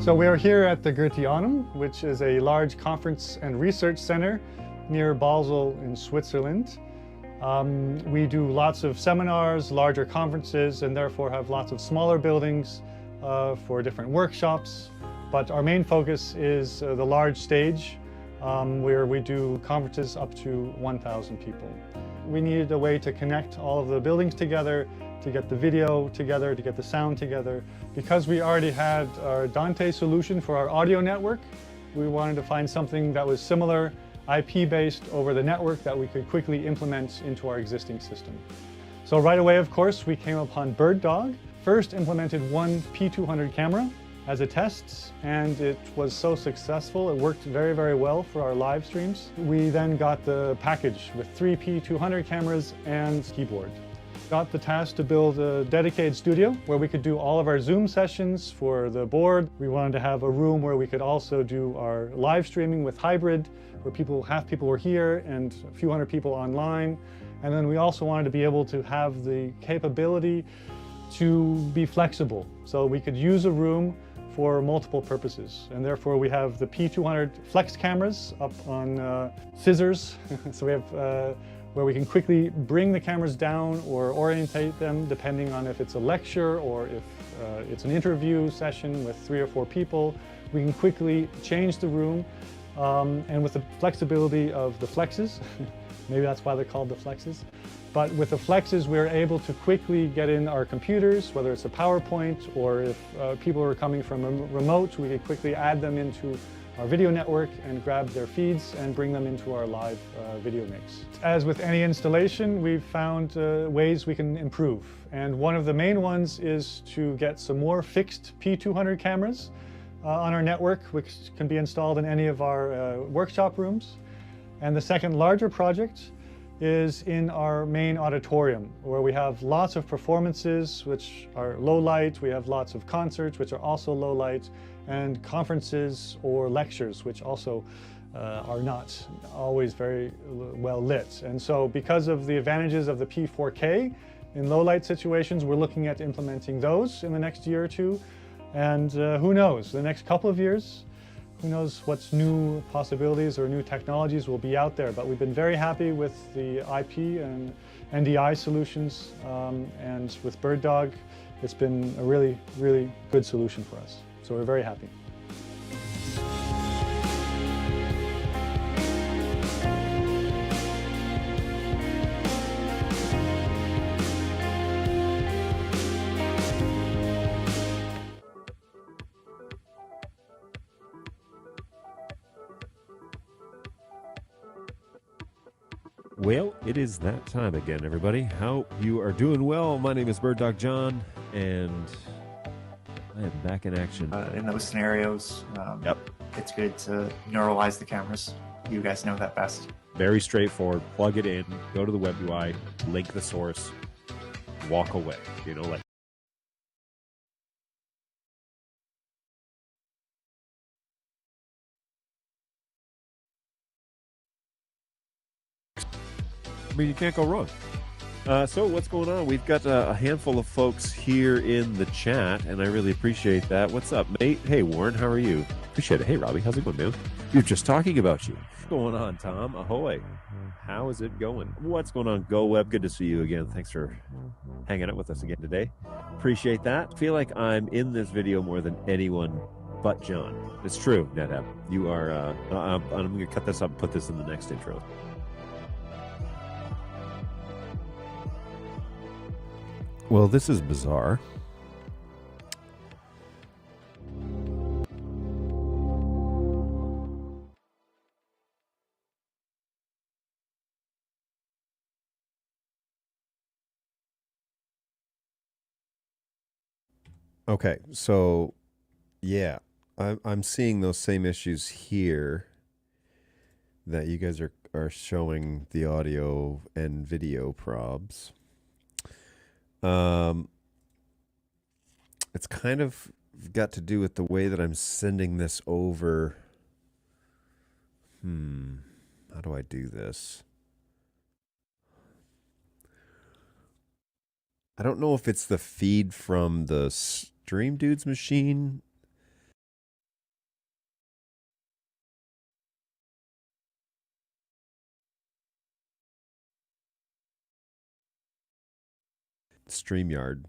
So we are here at the Goetheanum, which is a large conference and research center near Basel in Switzerland. We do lots of seminars, larger conferences, and therefore have lots of smaller buildings for different workshops. But our main focus is the large stage, where we do conferences up to 1,000 people. We needed a way to connect all of the buildings together, to get the video together, to get the sound together. Because we already had our Dante solution for our audio network, we wanted to find something that was similar, IP-based over the network that we could quickly implement into our existing system. So right away, of course, we came upon BirdDog. First implemented one P200 camera as a test, and it was so successful. It worked very, very well for our live streams. We then got the package with 3 P200 cameras and keyboard. Got the task to build a dedicated studio where we could do all of our Zoom sessions for the board. We wanted to have a room where we could also do our live streaming with hybrid, where half people were here and a few hundred people online. And then we also wanted to be able to have the capability to be flexible, so we could use a room for multiple purposes. And therefore we have the P200 flex cameras up on scissors. So we have where we can quickly bring the cameras down or orientate them depending on if it's a lecture or if it's an interview session with 3 or 4 people. We can quickly change the room, and with the flexibility of the flexes, maybe that's why they're called the flexes, but with the flexes we're able to quickly get in our computers, whether it's a PowerPoint or if people are coming from remote, we could quickly add them into our video network and grab their feeds and bring them into our live video mix. As with any installation, we've found ways we can improve. And one of the main ones is to get some more fixed P200 cameras on our network, which can be installed in any of our workshop rooms. And the second larger project is in our main auditorium, where we have lots of performances which are low light, we have lots of concerts which are also low light, and conferences or lectures which also are not always very well lit. And so because of the advantages of the P4K in low light situations, we're looking at implementing those in the next year or two. And who knows, the next couple of years, who knows what new possibilities or new technologies will be out there. But we've been very happy with the IP and NDI solutions, and with BirdDog, it's been a really, really good solution for us. So we're very happy. Well, it is that time again, everybody. Hope you are doing well. My name is BirdDog John, and I am back in action. In those scenarios, it's good to neuralize the cameras. You guys know that best. Very straightforward. Plug it in, go to the web UI, link the source, walk away. You know, like. I mean, you can't go wrong. So what's going on? We've got a handful of folks here in the chat, and I really appreciate that. What's up, mate? Hey, Warren, how are you? Appreciate it. Hey, Robbie, how's it going, man? You're just talking about you. What's going on, Tom? Ahoy. How is it going? What's going on, GoWeb? Good to see you again. Thanks for hanging out with us again today. Appreciate that. Feel like I'm in this video more than anyone but John. It's true, NetApp. You are, I'm going to cut this up and put this in the next intro. Well, this is bizarre. Okay, so yeah, I'm seeing those same issues here that you guys are showing the audio and video probs. It's kind of got to do with the way that I'm sending this over. How do I do this? I don't know if it's the feed from the Stream Dude's machine StreamYard.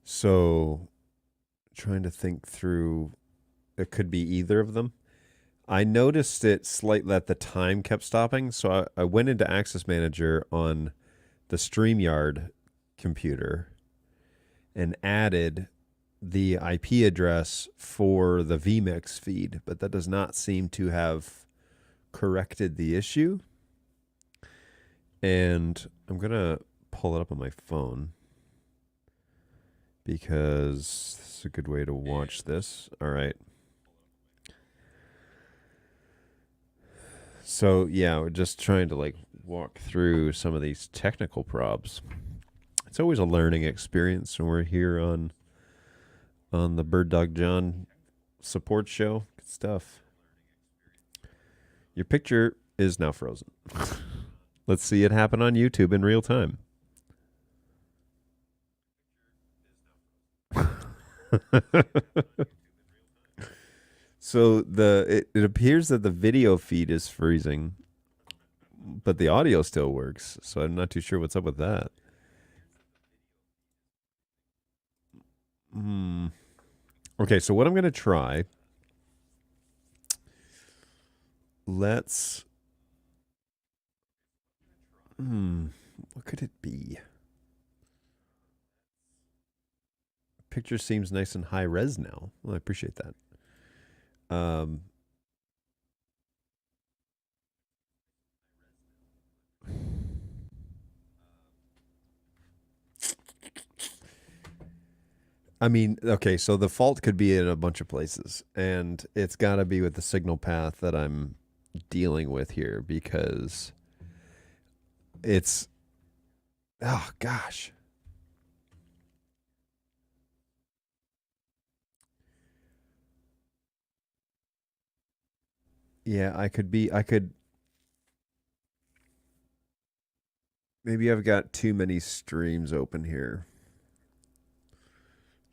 So trying to think through, it could be either of them. I noticed it slightly that the time kept stopping, so I went into Access Manager on the StreamYard computer and added the IP address for the vMix feed, but that does not seem to have corrected the issue. And I'm going to pull it up on my phone because it's a good way to watch this. All right. So yeah, we're just trying to like walk through some of these technical probs. It's always a learning experience when we're here on the Bird Dog John support show. Good stuff. Your picture is now frozen. Let's see it happen on YouTube in real time. So it appears that the video feed is freezing, but the audio still works. So I'm not too sure what's up with that. Okay, so what I'm going to try, let's, what could it be? Picture seems nice and high res now. Well, I appreciate that. I mean, okay, so the fault could be in a bunch of places, and it's got to be with the signal path that I'm dealing with here because it's, oh gosh. Yeah, I could, maybe I've got too many streams open here.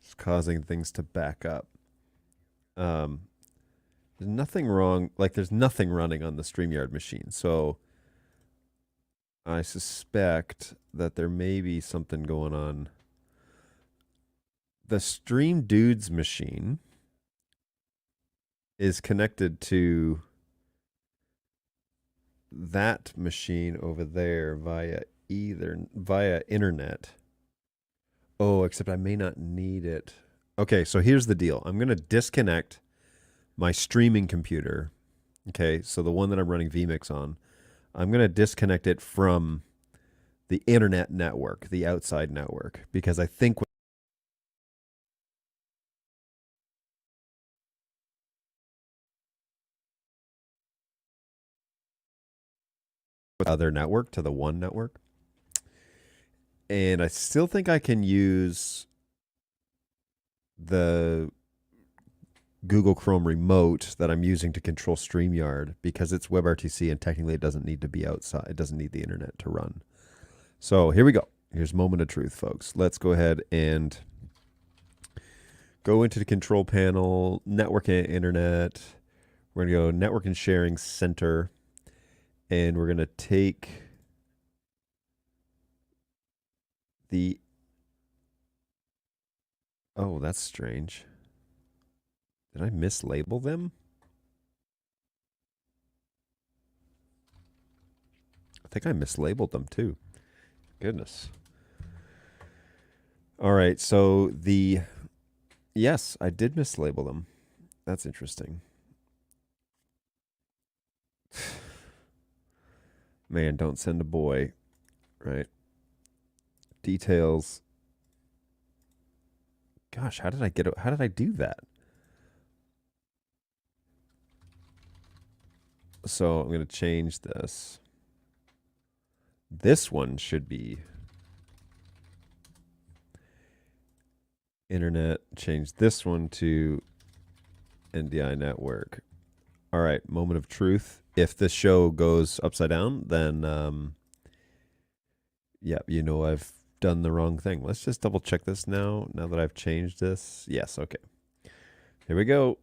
It's causing things to back up. There's nothing wrong, like there's nothing running on the StreamYard machine. So I suspect that there may be something going on. The Stream Dudes machine is connected to that machine over there via internet. Oh, except I may not need it. Okay, so here's the deal. I'm going to disconnect my streaming computer. Okay, so the one that I'm running vMix on, I'm going to disconnect it from the internet network, the outside network, because I think with other network to the one network. And I still think I can use the Google Chrome remote that I'm using to control StreamYard because it's WebRTC and technically it doesn't need to be outside. It doesn't need the internet to run. So here we go. Here's moment of truth, folks. Let's go ahead and go into the control panel, network and internet. We're going to go network and sharing center. And we're going to take the, oh, that's strange. Did I mislabel them? I think I mislabeled them too. Goodness. All right, so yes, I did mislabel them. That's interesting. Man, don't send a boy, right? Details. Gosh, how did I do that? So I'm going to change this. This one should be internet. Change this one to NDI network. All right, moment of truth. If this show goes upside down, then yeah, you know I've done the wrong thing. Let's just double check this now that I've changed this. Yes, okay. Here we go.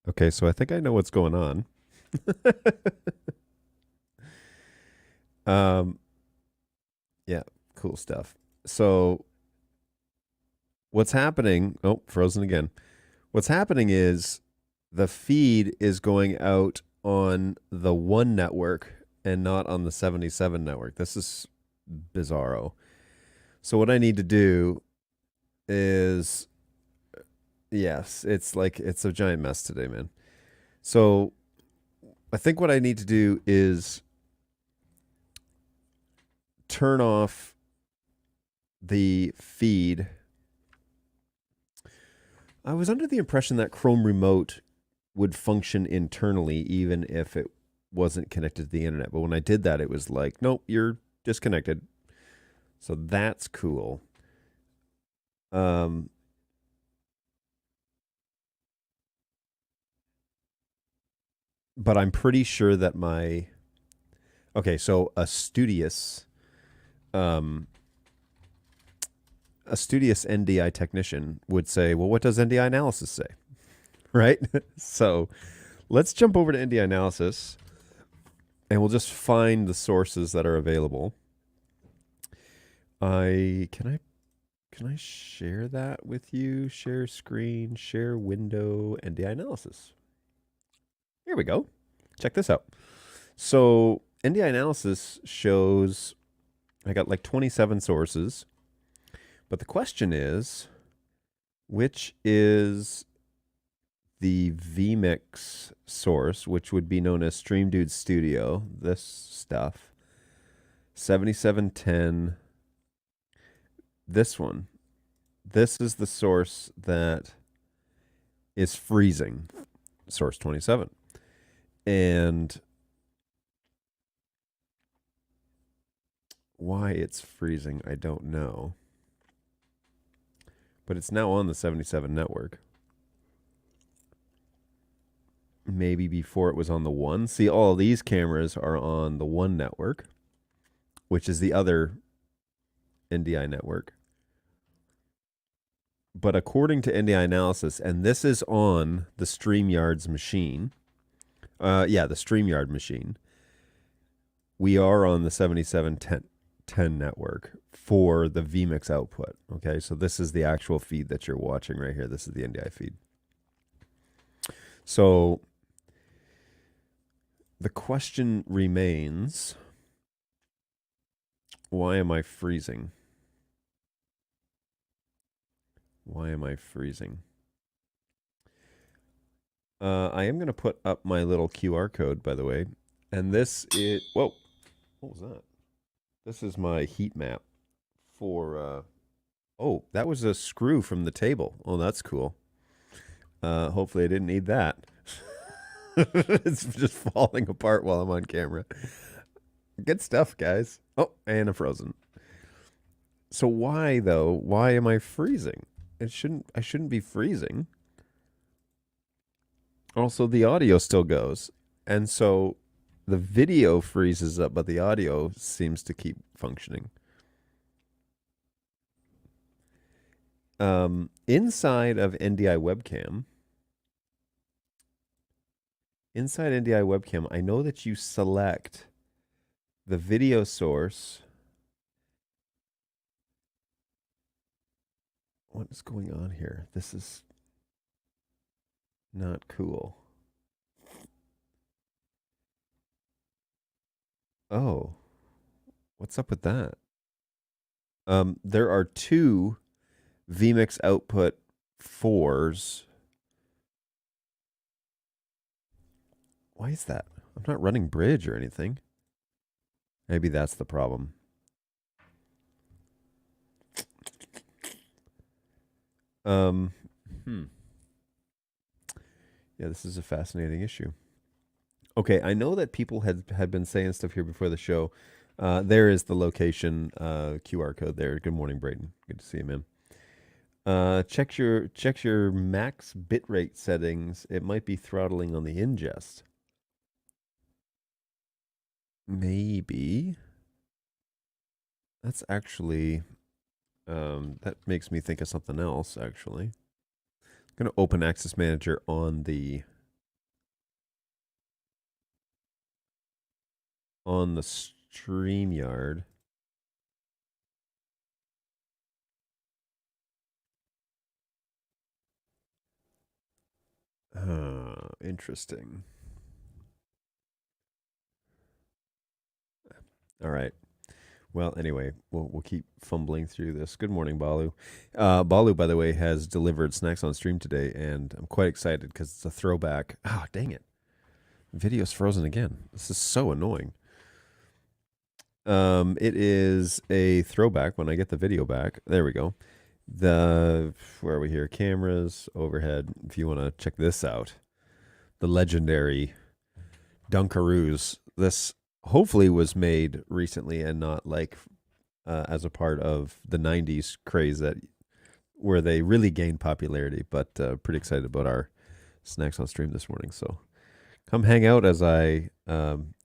Okay, so I think I know what's going on. um, yeah, cool stuff. So what's happening? Oh, frozen again. What's happening is the feed is going out on the one network and not on the 77 network. This is bizarro. So what I need to do is, yes, it's a giant mess today, man. So I think what I need to do is turn off the feed. I was under the impression that Chrome Remote would function internally even if it wasn't connected to the internet. But when I did that, it was like, nope, you're disconnected. So that's cool. But I'm pretty sure that so a studious NDI technician would say, well, what does NDI analysis say? Right? So let's jump over to NDI analysis and we'll just find the sources that are available. Can I share that with you? Share screen, share window, NDI analysis. Here we go. Check this out. So NDI analysis shows I got like 27 sources. But the question is, which is the vMix source, which would be known as Stream Dude Studio, this stuff, 7710, this one. This is the source that is freezing, source 27. And why it's freezing, I don't know. But it's now on the 77 network. Maybe before it was on the one. See, all of these cameras are on the one network, which is the other NDI network. But according to NDI analysis, and this is on the StreamYard's machine. The StreamYard machine. We are on the 7710 network for the vMix output. Okay, so this is the actual feed that you're watching right here. This is the NDI feed. So the question remains, why am I freezing? Why am I freezing? I am going to put up my little QR code, by the way. And this is, whoa, what was that? This is my heat map for, oh, that was a screw from the table. Oh, that's cool. Hopefully I didn't need that. It's just falling apart while I'm on camera. Good stuff, guys. Oh, and I'm frozen. So why, though? Why am I freezing? I shouldn't be freezing. Also, the audio still goes. And so the video freezes up, but the audio seems to keep functioning. Inside NDI webcam, I know that you select the video source. What is going on here? This is not cool. Oh, what's up with that? There are two vMix output 4s. Why is that? I'm not running bridge or anything. Maybe that's the problem. Yeah, this is a fascinating issue. Okay, I know that people had been saying stuff here before the show. There is the location QR code there. Good morning, Brayton. Good to see you, man. Check your max bitrate settings. It might be throttling on the ingest. Maybe. That's actually that makes me think of something else, actually. I'm going to open Access Manager on the on the StreamYard. Interesting. All right. Well, anyway, we'll keep fumbling through this. Good morning, Balu. Balu, by the way, has delivered snacks on stream today, and I'm quite excited because it's a throwback. Ah, dang it. Video's frozen again. This is so annoying. It is a throwback when I get the video back. There we go. Where are we here? Cameras, overhead. If you want to check this out, the legendary Dunkaroos. This hopefully was made recently and not like as a part of the 90s craze where they really gained popularity, but pretty excited about our snacks on stream this morning. So come hang out as I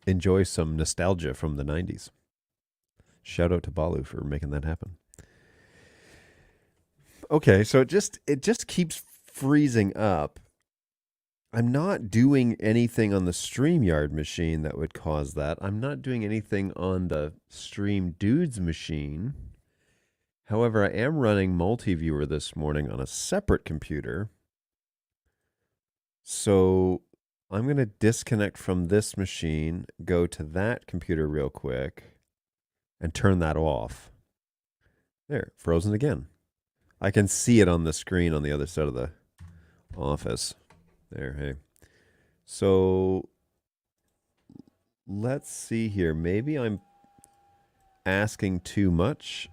enjoy some nostalgia from the 90s. Shout out to Balu for making that happen. Okay, so it just keeps freezing up. I'm not doing anything on the StreamYard machine that would cause that. I'm not doing anything on the Stream Dudes machine. However, I am running Multiviewer this morning on a separate computer. So I'm going to disconnect from this machine, go to that computer real quick, and turn that off. There, frozen again. I can see it on the screen on the other side of the office. There, hey. So let's see here. Maybe I'm asking too much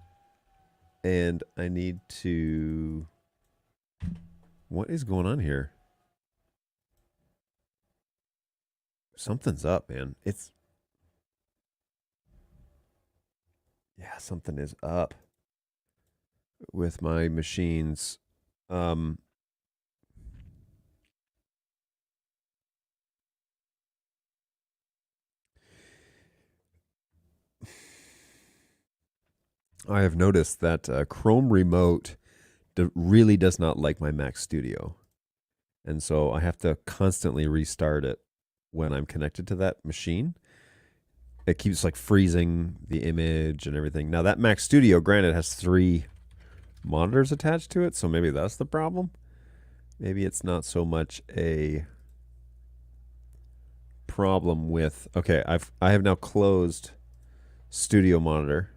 and I need to... What is going on here? Something's up, man. Yeah, something is up with my machines. I have noticed that Chrome Remote really does not like my Mac Studio. And so I have to constantly restart it when I'm connected to that machine. It keeps like freezing the image and everything. Now that Mac Studio, granted, has 3 monitors attached to it, so maybe that's the problem. Maybe it's not so much a problem with... Okay, I have now closed Studio Monitor.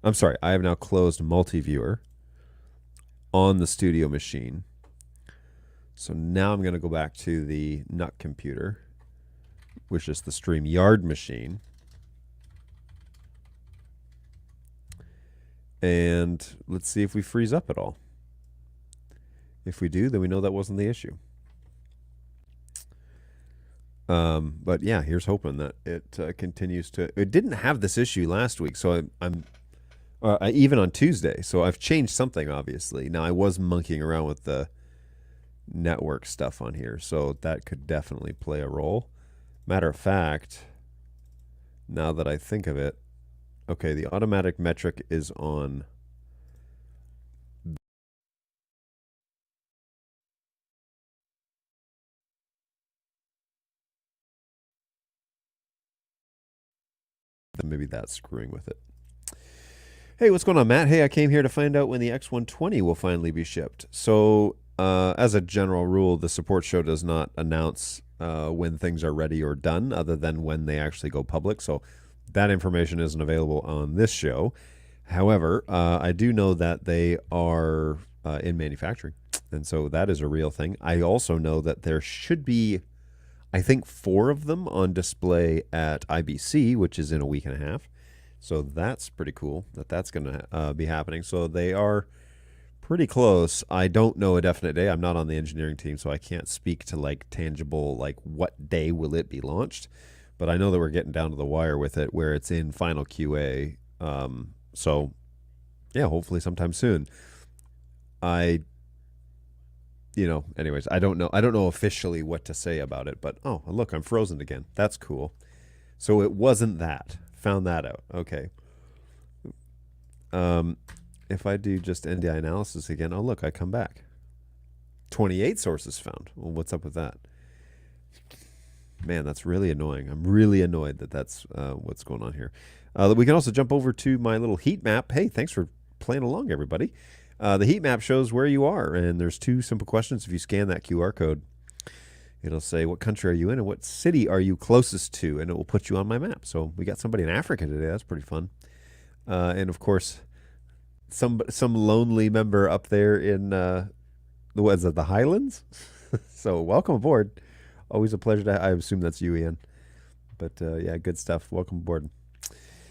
I'm sorry, I have now closed Multiviewer on the Studio machine. So now I'm going to go back to the NUC computer, which is the StreamYard machine. And let's see if we freeze up at all. If we do, then we know that wasn't the issue. But yeah, here's hoping that it continues to... It didn't have this issue last week, so I'm even on Tuesday. So I've changed something, obviously. Now, I was monkeying around with the network stuff on here, so that could definitely play a role. Matter of fact, now that I think of it, okay, the automatic metric is on... Maybe that's screwing with it. Hey, what's going on, Matt? Hey, I came here to find out when the X120 will finally be shipped. So, as a general rule, the support show does not announce when things are ready or done, other than when they actually go public. So that information isn't available on this show. However, I do know that they are in manufacturing, and so that is a real thing. I also know that there should be, I think, 4 of them on display at IBC, which is in a week and a half. So that's pretty cool that that's going to be happening. So they are pretty close. I don't know a definite day. I'm not on the engineering team, so I can't speak to like tangible, like what day will it be launched. But I know that we're getting down to the wire with it, where it's in final QA. So yeah, hopefully sometime soon. Anyways, I don't know officially what to say about it, but oh, look, I'm frozen again. That's cool. So it wasn't that. Found that out. Okay. If I do just NDI analysis again, oh, look, I come back. 28 sources found. Well, what's up with that? Man, that's really annoying. I'm really annoyed that that's what's going on here. We can also jump over to my little heat map. Hey, thanks for playing along, everybody. The heat map shows where you are, and there's 2 simple questions. If you scan that QR code, it'll say what country are you in and what city are you closest to, and it will put you on my map. So we got somebody in Africa today. That's pretty fun. And of course, some lonely member up there in the Highlands. So welcome aboard. Always a pleasure to. I assume that's you, Ian. But yeah, good stuff. Welcome aboard.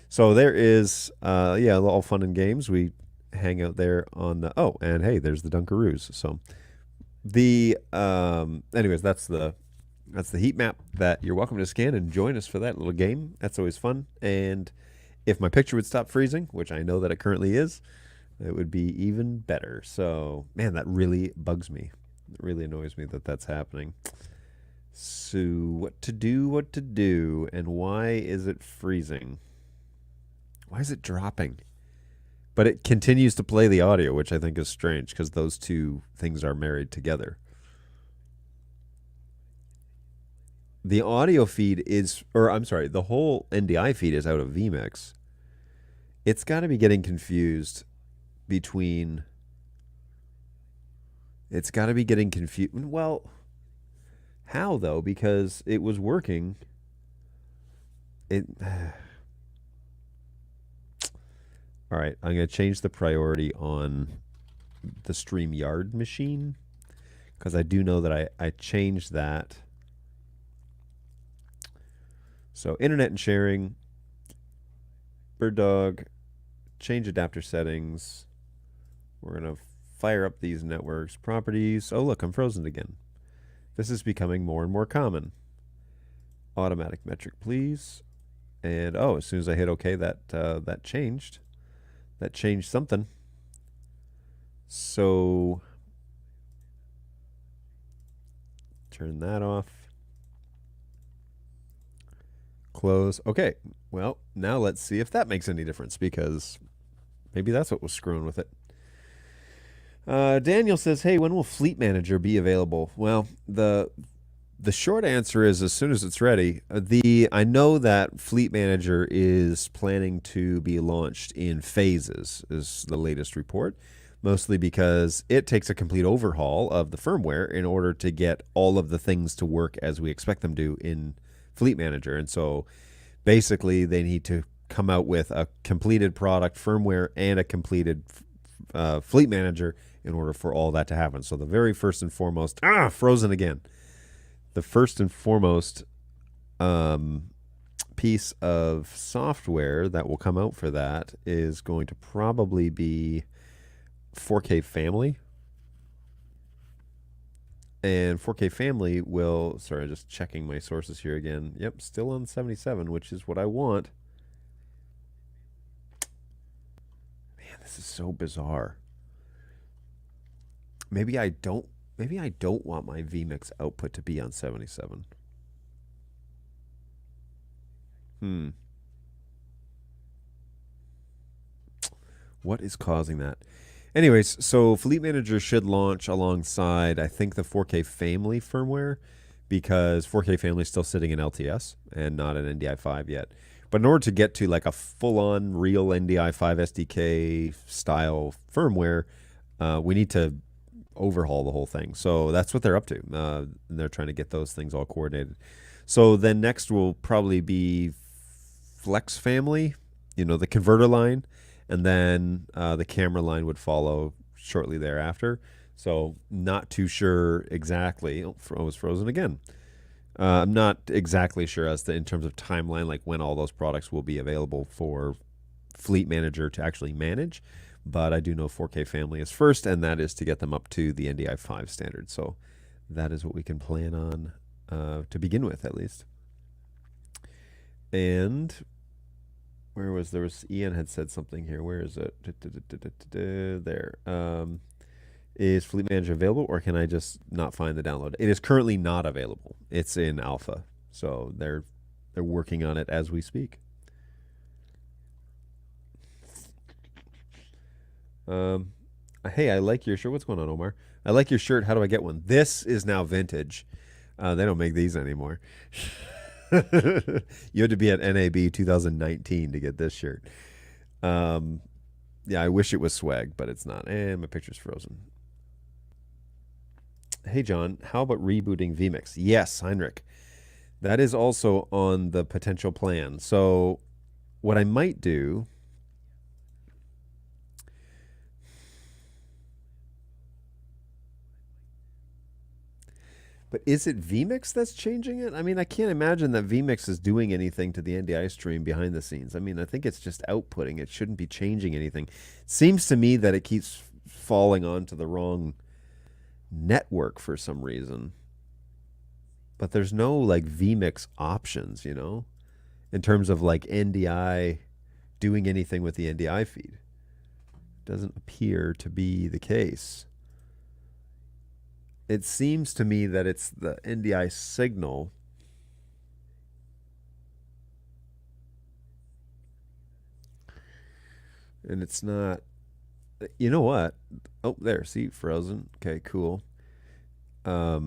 So there is all fun and games. We hang out there on the and hey, there's the Dunkaroos. So the anyways, that's the heat map that you're welcome to scan and join us for that little game. That's always fun. And if my picture would stop freezing, which I know that it currently is, it would be even better. So man, that really bugs me. It really annoys me that that's happening. So what to do, and why is it freezing? Why is it dropping? But it continues to play the audio, which I think is strange because those 2 things are married together. The audio feed is, the whole NDI feed is out of vMix. It's got to be getting confused between. It's got to be getting confused. Well, how though? Because it was working. All right, I'm going to change the priority on the StreamYard machine because I do know that I changed that. So internet and sharing, Bird Dog, change adapter settings. We're going to fire up these networks, properties. Oh, look, I'm frozen again. This is becoming more and more common. Automatic metric, please. And as soon as I hit OK, that changed. That changed something. So turn that off. Close. Okay. Well, now let's see if that makes any difference because maybe that's what was screwing with it. Daniel says, hey, when will Fleet Manager be available? Well, the short answer is as soon as it's ready. I know that Fleet Manager is planning to be launched in phases, is the latest report, mostly because it takes a complete overhaul of the firmware in order to get all of the things to work as we expect them to in Fleet Manager. And so basically they need to come out with a completed product firmware and a completed Fleet Manager in order for all that to happen. So the very first and foremost, frozen again. The first and foremost piece of software that will come out for that is going to probably be 4K Family. And 4K Family will, sorry, just checking my sources here again. Yep, still on 77, which is what I want. Man, this is so bizarre. Maybe I don't want my vMix output to be on 77. What is causing that? Anyways, so Fleet Manager should launch alongside, I think, the 4K Family firmware because 4K Family is still sitting in LTS and not an NDI 5 yet. But in order to get to like a full-on real NDI 5 SDK style firmware, we need to overhaul the whole thing. So that's what they're up to. They're trying to get those things all coordinated. So then next will probably be Flex Family, the converter line, and then the camera line would follow shortly thereafter. So not too sure exactly. Oh, I was frozen again. I'm not exactly sure as to in terms of timeline, like when all those products will be available for Fleet Manager to actually manage. But I do know 4K Family is first, and that is to get them up to the NDI 5 standard. So that is what we can plan on to begin with, at least. And there was Ian had said something here. Where is it? There. Is Fleet Manager available, or can I just not find the download? It is currently not available. It's in alpha, so they're working on it as we speak. Hey, I like your shirt. What's going on, Omar? I like your shirt. How do I get one? This is now vintage. They don't make these anymore. You had to be at NAB 2019 to get this shirt. Yeah, I wish it was swag, but it's not. And my picture's frozen. Hey, John, how about rebooting vMix? Yes, Heinrich. That is also on the potential plan. So what I might do... But is it vMix that's changing it? I mean, I can't imagine that vMix is doing anything to the NDI stream behind the scenes. I mean, I think it's just outputting. It shouldn't be changing anything. It seems to me that it keeps falling onto the wrong network for some reason. But there's no like vMix options, you know, in terms of like NDI doing anything with the NDI feed. Doesn't appear to be the case. It seems to me that it's the NDI signal. And it's not. You know what? Oh, there. See, frozen. Okay, cool. Let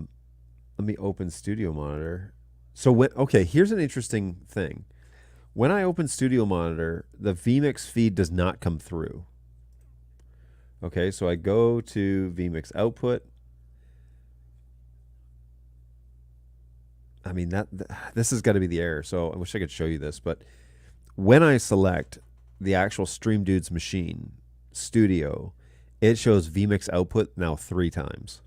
me open Studio Monitor. So when, okay, here's an interesting thing. When I open Studio Monitor, the vMix feed does not come through. Okay, so I go to vMix output. I mean, this has got to be the error. So I wish I could show you this, but when I select the actual Stream Dudes machine, Studio, it shows vMix output now 3 times.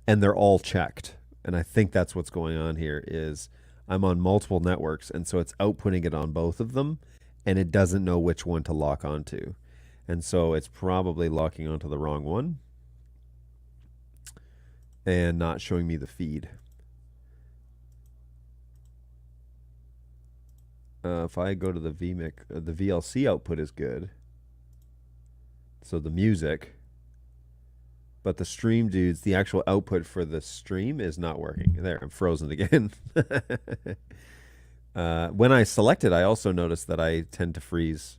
And they're all checked. And I think that's what's going on here is I'm on multiple networks, and so it's outputting it on both of them, and it doesn't know which one to lock onto. And so it's probably locking onto the wrong one and not showing me the feed. If I go to the vMix, the VLC output is good. So the music. But the Stream Dudes, the actual output for the stream is not working. There, I'm frozen again. When I select it, I also notice that I tend to freeze.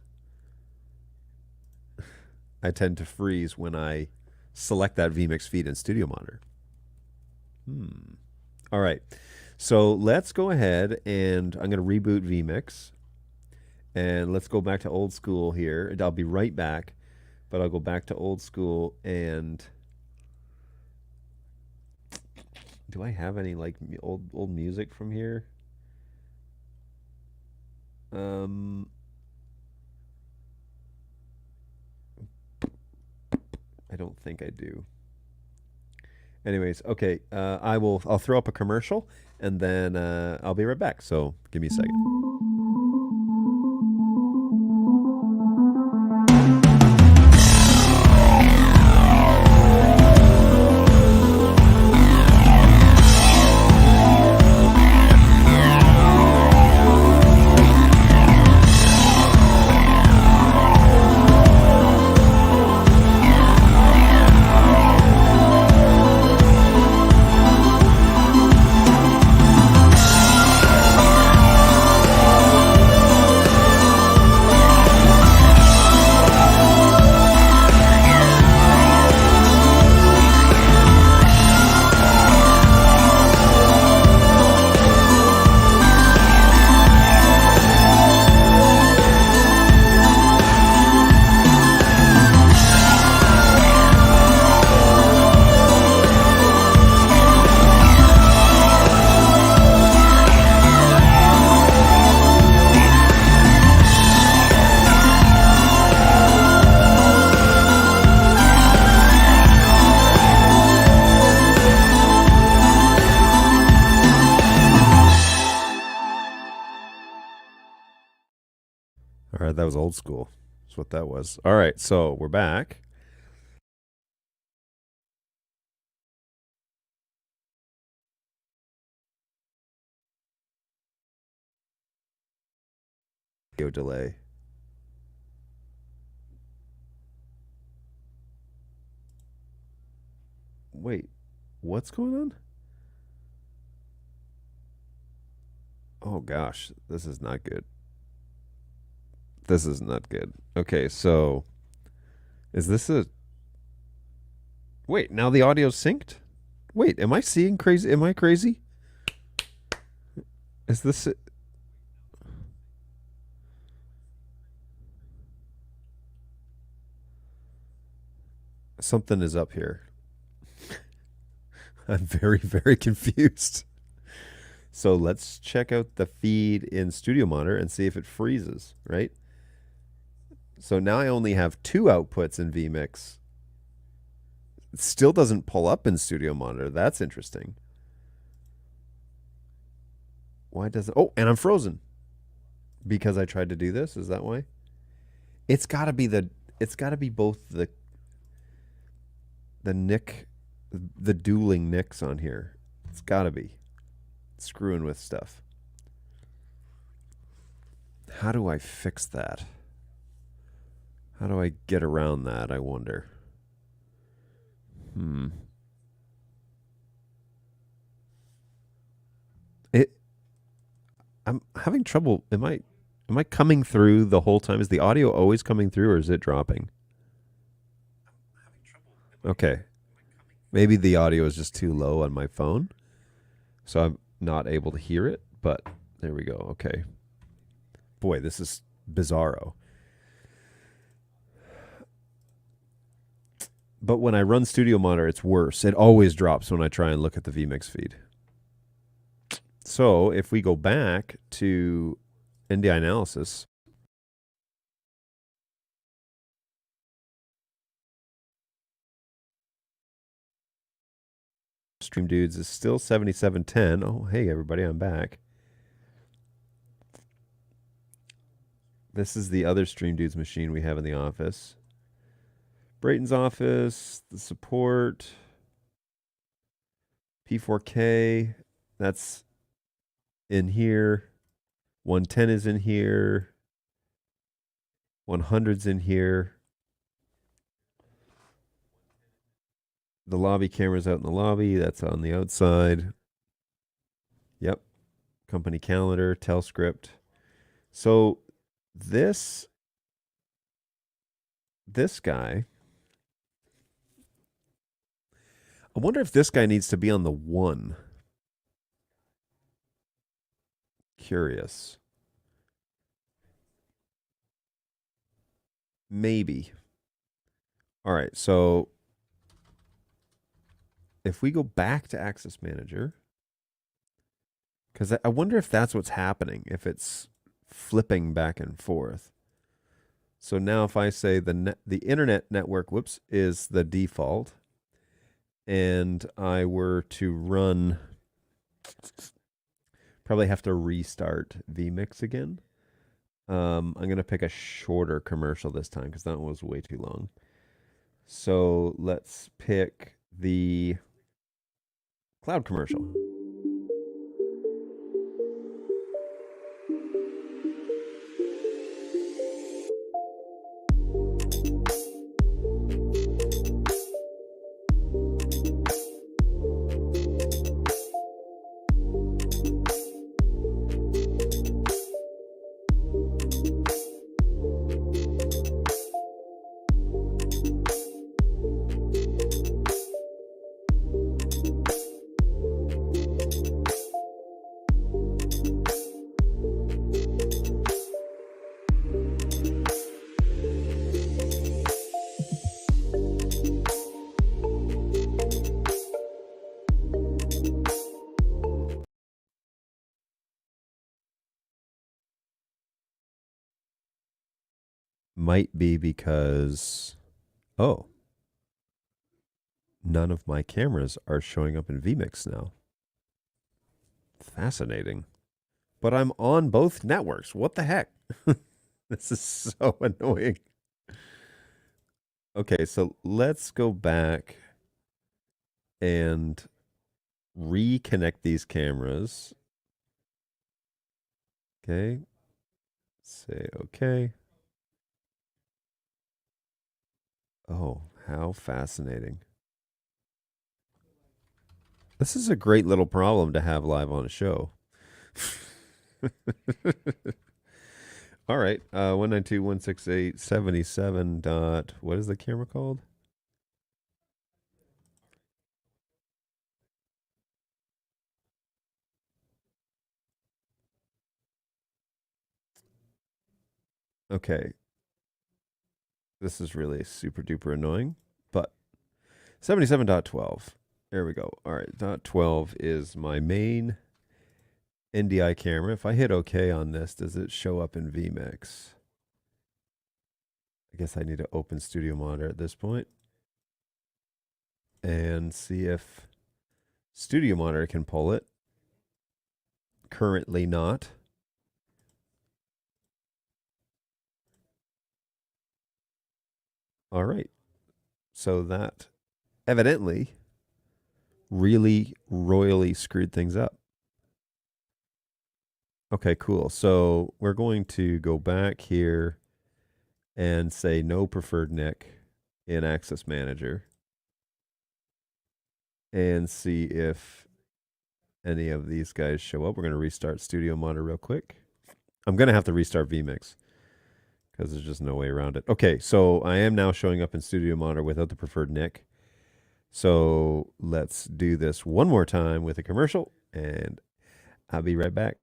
I tend to freeze when I select that vMix feed in Studio Monitor. All right. So let's go ahead and I'm going to reboot vMix. And let's go back to old school here. And I'll be right back. But I'll go back to old school and... Do I have any like old music from here? I don't think I do. Anyways, okay. I'll throw up a commercial and then I'll be right back. So give me a second. All right, that was old school. That's what that was. All right, so we're back. Audio delay. Wait, what's going on? Oh gosh, this is not good. This is not good. Okay, so is this a... Wait, now the audio's synced? Wait, am I seeing crazy? Am I crazy? Is this something is up here? I'm very, very confused. So let's check out the feed in Studio Monitor and see if it freezes, right? So now I only have two outputs in vMix. It still doesn't pull up in Studio Monitor. That's interesting. Why does it? Oh, and I'm frozen because I tried to do this. Is that why? It's got to be the. It's got to be both the NIC, the dueling NICs on here. It's got to be screwing with stuff. How do I fix that? How do I get around that? I wonder. I'm having trouble. Am I coming through the whole time? Is the audio always coming through or is it dropping? Okay. Maybe the audio is just too low on my phone. So I'm not able to hear it, but there we go. Okay. Boy, this is bizarro. But when I run Studio Monitor, it's worse. It always drops when I try and look at the vMix feed. So if we go back to NDI analysis, Stream Dudes is still 7710. Oh, hey, everybody, I'm back. This is the other Stream Dudes machine we have in the office. Brayton's office, the support, P4K, that's in here. 110 is in here. 100's in here. The lobby camera's out in the lobby. That's on the outside. Yep. Company calendar, Telscript. So this guy, I wonder if this guy needs to be on the 1. Curious. Maybe. All right, so if we go back to Access Manager, because I wonder if that's what's happening, if it's flipping back and forth. So now if I say the internet network, whoops, is the default, and I were to run, probably have to restart vMix again. I'm going to pick a shorter commercial this time because that one was way too long. So let's pick the cloud commercial. Might be because, oh, none of my cameras are showing up in vMix now. Fascinating. But I'm on both networks. What the heck? This is so annoying. Okay, so let's go back and reconnect these cameras. Okay. Say okay. Oh, how fascinating. This is a great little problem to have live on a show. All right. 192.168.77 dot. What is the camera called? Okay. This is really super duper annoying, but 77.12. There we go. All right. Dot 12 is my main NDI camera. If I hit OK on this, does it show up in vMix? I guess I need to open Studio Monitor at this point and see if Studio Monitor can pull it. Currently not. All right. So that evidently really royally screwed things up. Okay, cool. So we're going to go back here and say no preferred NIC in Access Manager and see if any of these guys show up. We're going to restart Studio Monitor real quick. I'm going to have to restart vMix because there's just no way around it. Okay, so I am now showing up in Studio Monitor without the preferred NIC. So let's do this one more time with a commercial, and I'll be right back.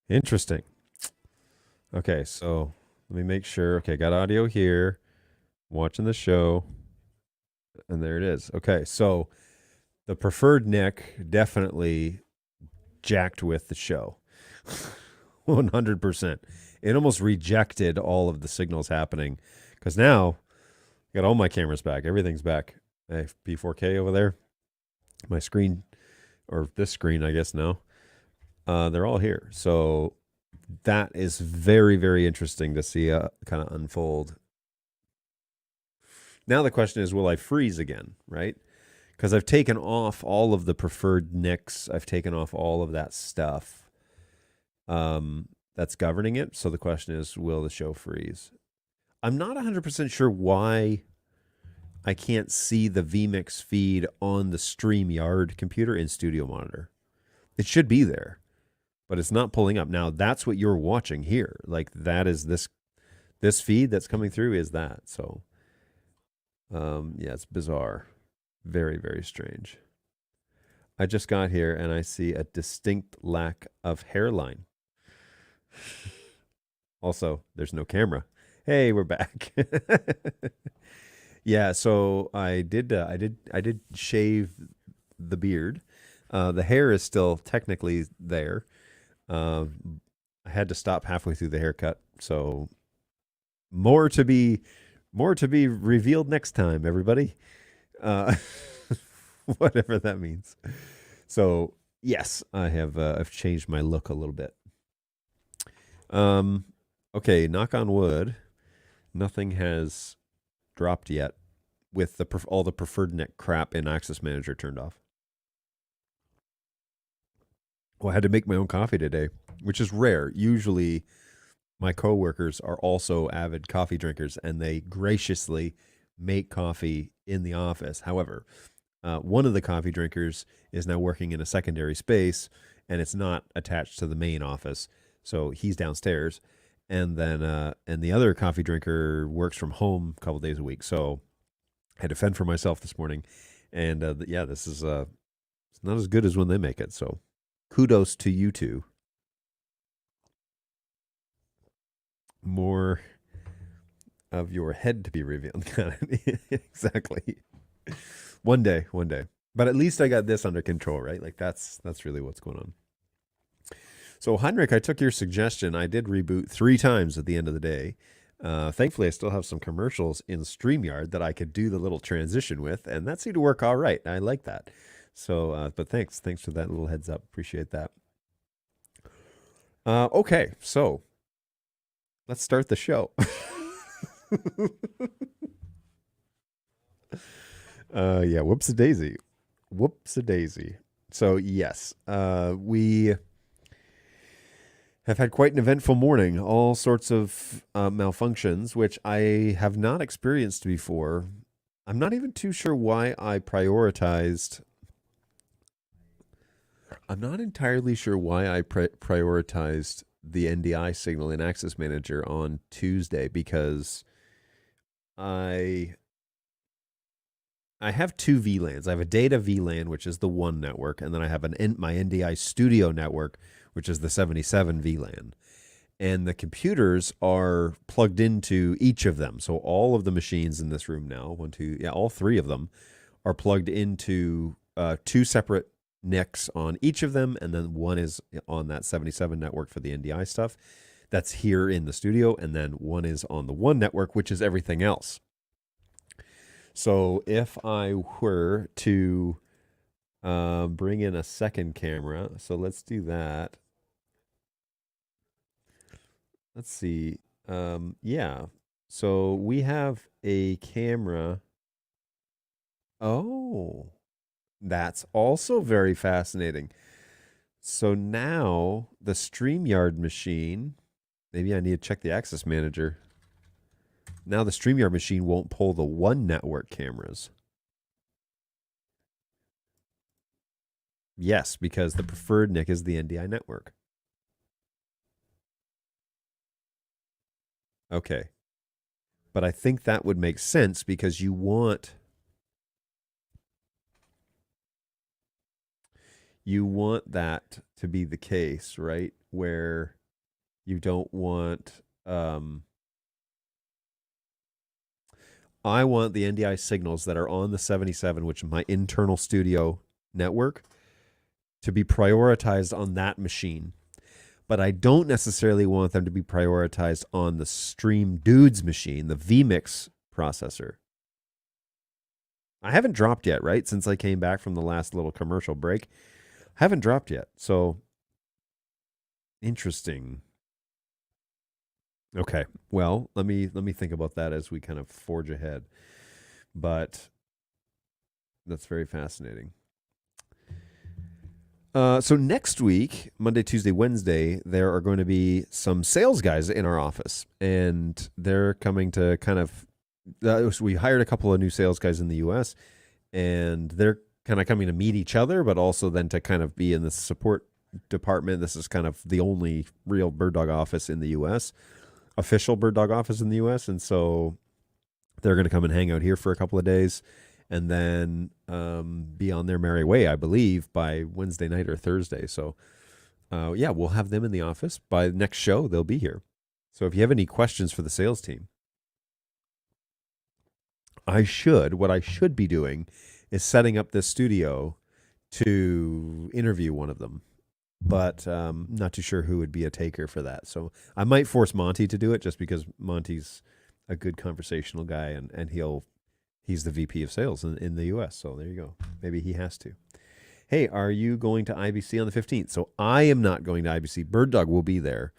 Interesting. Okay, so let me make sure. Okay, got audio here, watching the show, and there it is. Okay, so the preferred NIC definitely jacked with the show. 100%. It almost rejected all of the signals happening because now I got all my cameras back. Everything's back. I have P4K over there. My screen, or this screen, I guess now. They're all here. So that is very, very interesting to see kind of unfold. Now the question is, will I freeze again, right? Because I've taken off all of the preferred NICs. I've taken off all of that stuff that's governing it. So the question is, will the show freeze? I'm not 100% sure why I can't see the vMix feed on the StreamYard computer in Studio Monitor. It should be there, but it's not pulling up. Now, that's what you're watching here. Like, that is this feed that's coming through is that. So, yeah, it's bizarre. Very, very strange. I just got here and I see a distinct lack of hairline. Also, there's no camera. Hey, we're back. Yeah, so I did shave the beard. The hair is still technically there. I had to stop halfway through the haircut, so more to be revealed next time, everybody. Whatever that means. So yes, I have I've changed my look a little bit. Okay, knock on wood, nothing has dropped yet with all the preferred NIC crap in Access Manager turned off. Well, I had to make my own coffee today, which is rare. Usually my coworkers are also avid coffee drinkers and they graciously make coffee in the office. However, one of the coffee drinkers is now working in a secondary space and it's not attached to the main office. So he's downstairs. And then and the other coffee drinker works from home a couple days a week. So I had to fend for myself this morning. And yeah, this is it's not as good as when they make it. So kudos to you two. More of your head to be revealed. Exactly. One day. But at least I got this under control, right? Like that's really what's going on. So Heinrich, I took your suggestion. I did reboot 3 times at the end of the day. Thankfully, I still have some commercials in StreamYard that I could do the little transition with, and that seemed to work all right. I like that. So, but thanks for that little heads up. Appreciate that. Okay, so let's start the show. Yeah, whoops-a-daisy. So yes, we have had quite an eventful morning. All sorts of malfunctions, which I have not experienced before. I'm not even too sure why I prioritized. I'm not entirely sure why I prioritized the NDI signal in Access Manager on Tuesday, because I have two VLANs. I have a data VLAN, which is the one network, and then I have my NDI studio network, which is the 77 VLAN. And the computers are plugged into each of them. So all of the machines in this room now, all three of them are plugged into two separate NICs on each of them, and then one is on that 77 network for the NDI stuff. That's here in the studio, and then one is on the one network, which is everything else. So if I were to bring in a second camera, so let's do that. Let's see. Yeah. So we have a camera. Oh, that's also very fascinating. So now the StreamYard machine, maybe I need to check the Access Manager. Now the StreamYard machine won't pull the one network cameras. Yes, because the preferred NIC is the NDI network. Okay. But I think that would make sense because you want that to be the case, right? Where you don't want I want the NDI signals that are on the 77, which is my internal studio network, to be prioritized on that machine. But I don't necessarily want them to be prioritized on the Stream Dudes machine, the vMix processor. I haven't dropped yet, right? Since I came back from the last little commercial break. I haven't dropped yet. So, interesting. Okay. Well, let me think about that as we kind of forge ahead. But that's very fascinating. So next week, Monday, Tuesday, Wednesday, there are going to be some sales guys in our office, and they're coming to kind of. We hired a couple of new sales guys in the U.S., and they're kind of coming to meet each other, but also then to kind of be in the support department. This is kind of the only real Bird Dog office in the U.S., official Bird Dog office in the U.S., and so they're going to come and hang out here for a couple of days, and then be on their merry way, I believe, by Wednesday night or Thursday. So, yeah, we'll have them in the office. By the next show, they'll be here. So if you have any questions for the sales team, what I should be doing is setting up this studio to interview one of them. But not too sure who would be a taker for that. So I might force Monty to do it just because Monty's a good conversational guy, and he's the VP of sales in the US. So there you go. Maybe he has to. Hey, are you going to IBC on the 15th? So I am not going to IBC. Bird Dog will be there,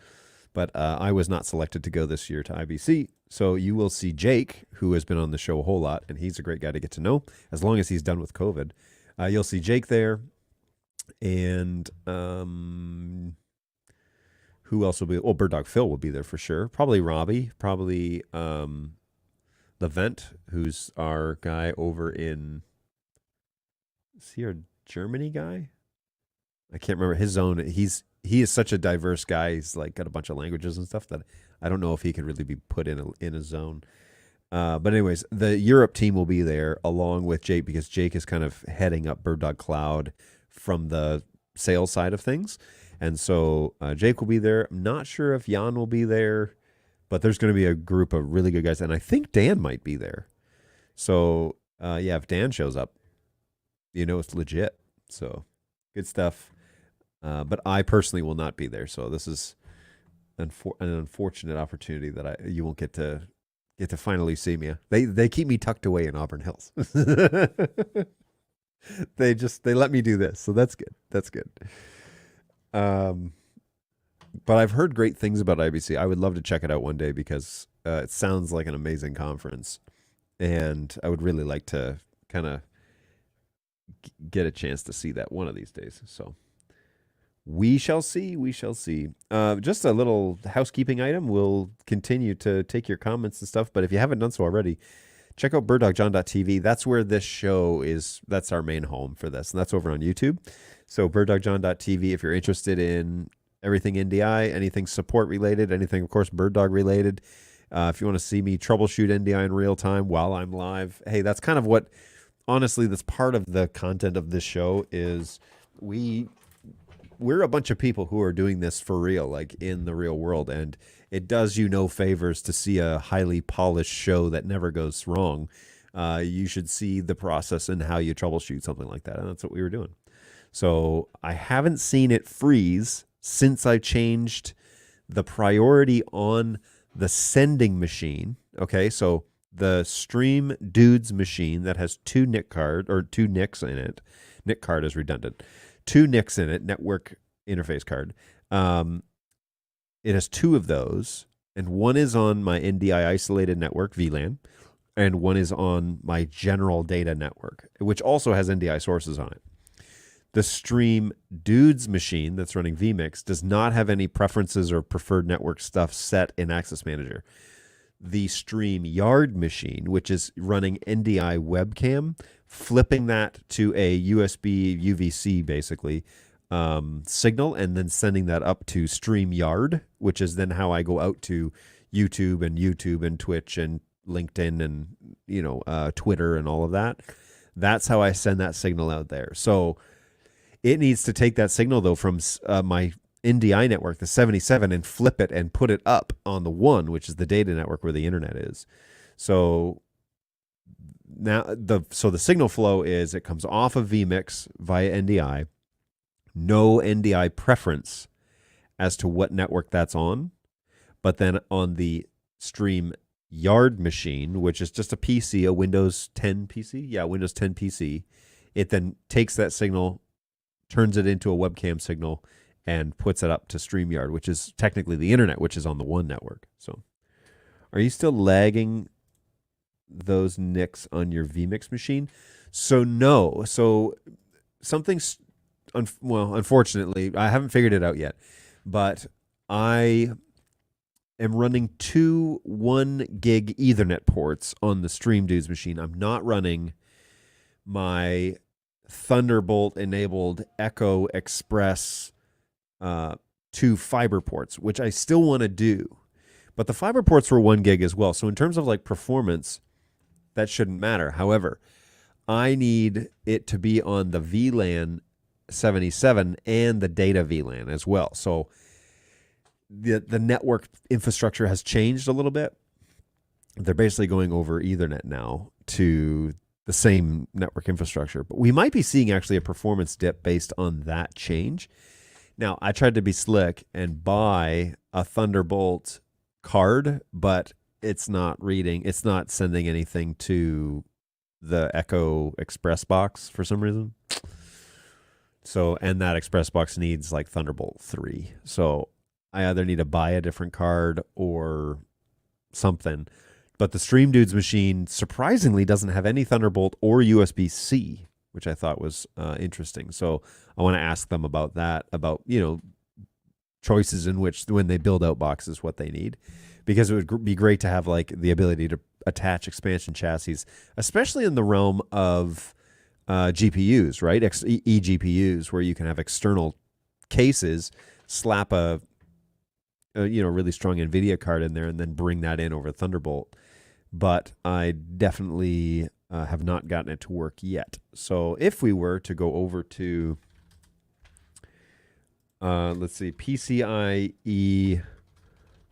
but I was not selected to go this year to IBC. So you will see Jake, who has been on the show a whole lot, and he's a great guy to get to know, as long as he's done with COVID. You'll see Jake there. And who else will be? Oh, Bird Dog Phil will be there for sure. Probably Robbie. Probably Levent, who's our guy over in. Is he our Germany guy? I can't remember his zone. He is such a diverse guy. He's like got a bunch of languages and stuff that I don't know if he could really be put in a zone. But anyways, the Europe team will be there along with Jake, because Jake is kind of heading up Bird Dog Cloud from the sales side of things. And so Jake will be there. I'm not sure if Jan will be there, but there's going to be a group of really good guys. And I think Dan might be there. So, yeah, if Dan shows up, it's legit. So good stuff. But I personally will not be there. So this is an unfortunate opportunity that you won't get to finally see me. They keep me tucked away in Auburn Hills. They let me do this. So that's good. That's good. But I've heard great things about IBC. I would love to check it out one day because it sounds like an amazing conference. And I would really like to kind of get a chance to see that one of these days. So We shall see. We shall see. Just a little housekeeping item. We'll continue to take your comments and stuff, but if you haven't done so already, check out birddogjohn.tv. That's where this show is. That's our main home for this, and that's over on YouTube. So birddogjohn.tv if you're interested in everything NDI, anything support related, anything, of course, Bird Dog related. If you want to see me troubleshoot NDI in real time while I'm live, hey, that's kind of what, honestly, that's part of the content of this show is we're a bunch of people who are doing this for real, like in the real world, and it does you no favors to see a highly polished show that never goes wrong. You should see the process and how you troubleshoot something like that, and that's what we were doing. So I haven't seen it freeze since I changed the priority on the sending machine. Okay, so the Stream Dudes machine that has two NIC NICs in it. NIC card is redundant. Two NICs in it, network interface card. It has two of those, and one is on my NDI isolated network, VLAN, and one is on my general data network, which also has NDI sources on it. The Stream Dudes machine that's running vMix does not have any preferences or preferred network stuff set in Access Manager. The Stream Yard machine, which is running NDI webcam, flipping that to a USB UVC basically signal, and then sending that up to StreamYard, which is then how I go out to YouTube and Twitch and LinkedIn and Twitter and all of that. That's how I send that signal out there. So it needs to take that signal though from my NDI network, the 77, and flip it and put it up on the 1, which is the data network where the internet is. So now the signal flow is it comes off of vMix via NDI, no NDI preference as to what network that's on, but then on the Stream Yard machine, which is just a PC, a Windows 10 PC, Windows 10 PC, it then takes that signal, turns it into a webcam signal, and puts it up to StreamYard, which is technically the internet, which is on the 1 network. So are you still lagging those NICs on your vMix machine? So no. So something's, unfortunately, I haven't figured it out yet, but I am running two 1 gig Ethernet ports on the Stream Dudes machine. I'm not running my Thunderbolt enabled Echo Express 2 fiber ports, which I still want to do, but the fiber ports were 1 gig as well. So in terms of like performance, that shouldn't matter. However, I need it to be on the VLAN 77 and the data VLAN as well. So the network infrastructure has changed a little bit. They're basically going over Ethernet now to the same network infrastructure, but we might be seeing actually a performance dip based on that change. Now, I tried to be slick and buy a Thunderbolt card, but it's not sending anything to the Echo Express box for some reason. So, and that Express box needs like Thunderbolt 3. So I either need to buy a different card or something. But the Stream Dudes machine surprisingly doesn't have any Thunderbolt or USB-C, which I thought was interesting. So I want to ask them about that, about, choices in which when they build out boxes, what they need, because it would be great to have like the ability to attach expansion chassis, especially in the realm of GPUs, right? eGPUs, where you can have external cases, slap a really strong NVIDIA card in there, and then bring that in over Thunderbolt. But I definitely have not gotten it to work yet. So if we were to go over to, let's see, PCIe